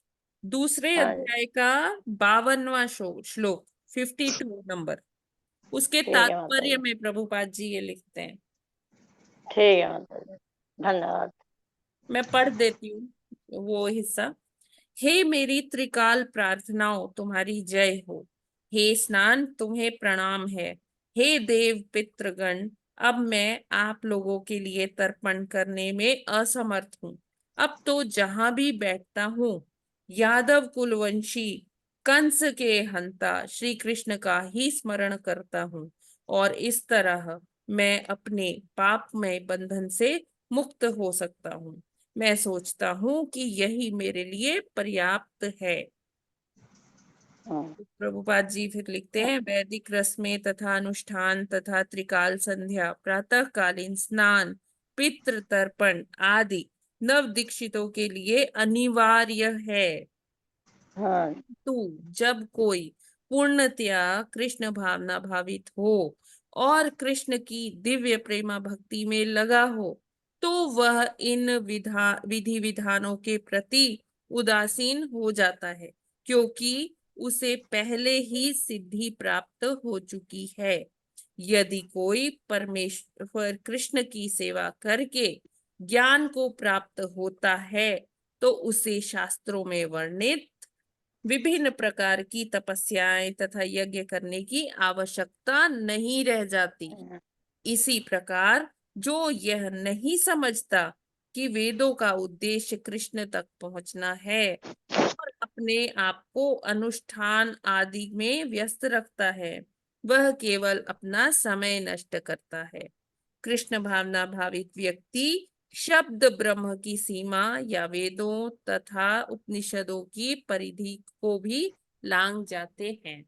दूसरे हाँ जी, अध्याय का 52वां श्लोक, 52 नंबर, उसके ठीक है माता तात्पर्य जी, में प्रभुपाद जी ये लिखते हैं। ठीक है माता जी, धन्यवाद। मैं पढ़ देती हूँ वो हिस्सा। हे मेरी त्रिकाल प्रार्थनाओं तुम्हारी जय हो, हे स्नान तुम्हें प्रणाम है, हे देव पितृगण, अब मैं आप लोगों के लिए तर्पण करने में असमर्थ हूँ। अब तो जहां भी बैठता हूँ यादव कुलवंशी कंस के हंता श्री कृष्ण का ही स्मरण करता हूँ, और इस तरह मैं अपने पापमय बंधन से मुक्त हो सकता हूँ। मैं सोचता हूँ कि यही मेरे लिए पर्याप्त है। हाँ, प्रभुपाद जी फिर लिखते हैं, वैदिक रस्में तथा अनुष्ठान तथा त्रिकाल संध्या, प्रातःकालीन स्नान, पितृ तर्पण आदि नव दीक्षितों के लिए अनिवार्य है। हाँ, तू जब कोई पूर्णतया कृष्ण भावना भावित हो और कृष्ण की दिव्य प्रेमा भक्ति में लगा हो, तो वह इन विधि विधानों के प्रति उदासीन हो जाता है, क्योंकि उसे पहले ही सिद्धि प्राप्त हो चुकी है। यदि कोई परमेश्वर कृष्ण की सेवा करके ज्ञान को प्राप्त होता है तो उसे शास्त्रों में वर्णित विभिन्न प्रकार की तपस्याएं तथा यज्ञ करने की आवश्यकता नहीं रह जाती। इसी प्रकार जो यह नहीं समझता कि वेदों का उद्देश्य कृष्ण तक पहुंचना है और अपने आप को अनुष्ठान आदि में व्यस्त रखता है, वह केवल अपना समय नष्ट करता है। कृष्ण भावना भावित व्यक्ति शब्द ब्रह्म की सीमा या वेदों तथा उपनिषदों की परिधि को भी लांघ जाते हैं।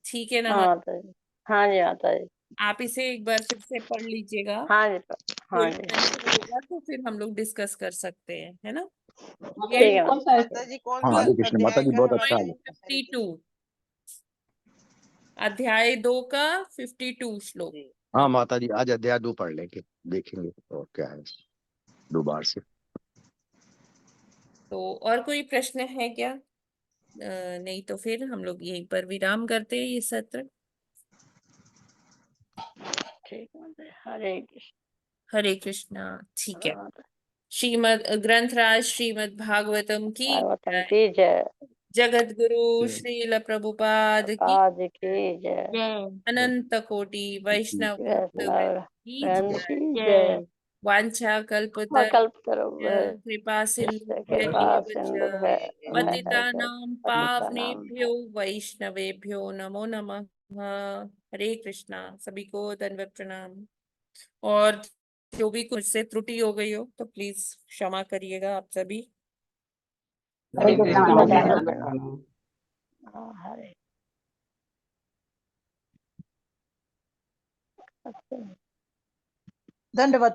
ठीक है ना? हाँ माता जी। हाँ जी माता जी। आप इसे एक बार फिर से पढ़ लीजिएगा। हाँ जी हाँ कोई जी। टेंशन होगा तो फिर हम लोग डिस्कस कर सकते हैं, है ना? ठीक है माता जी कौन हाँ सा हरे कृष्ण माता अध्याय जी, का बहुत अच्छा है? है। 52 अध्याय 2 का 52 श्लोक। हाँ माता जी, आज अध्याय 2 पढ़ लेंगे, देखेंगे और क्या है दोबारा से। तो और कोई प्रश्न है क्या? नहीं तो फिर हम लोग यहीं पर विराम करते हैं ये सत्र। ठीक है। हरे कृष्ण। हरे कृष्णा। ठीक है। श्रीमद ग्रंथराज श्रीमद भागवतम की भागवतम जय। की जय। जगत गुरु श्रील प्रभुपाद की आज की जय। जय। अनंत कोटि वैष्णव वैष्णव की वृंद जय। की जय। वांछा कल्पतरु कल्प करो कृपा सिंधु कृपा सिंधु है पतितानां पतितानां पावनेभ्यो वैष्णवेभ्यो नमो नमः। हरे कृष्णा। सभी को दंडवत प्रणाम। और जो भी कुछ से त्रुटि हो गई हो तो प्लीज क्षमा करिएगा आप सभी। हरे कृष्ण। हरे दंडवत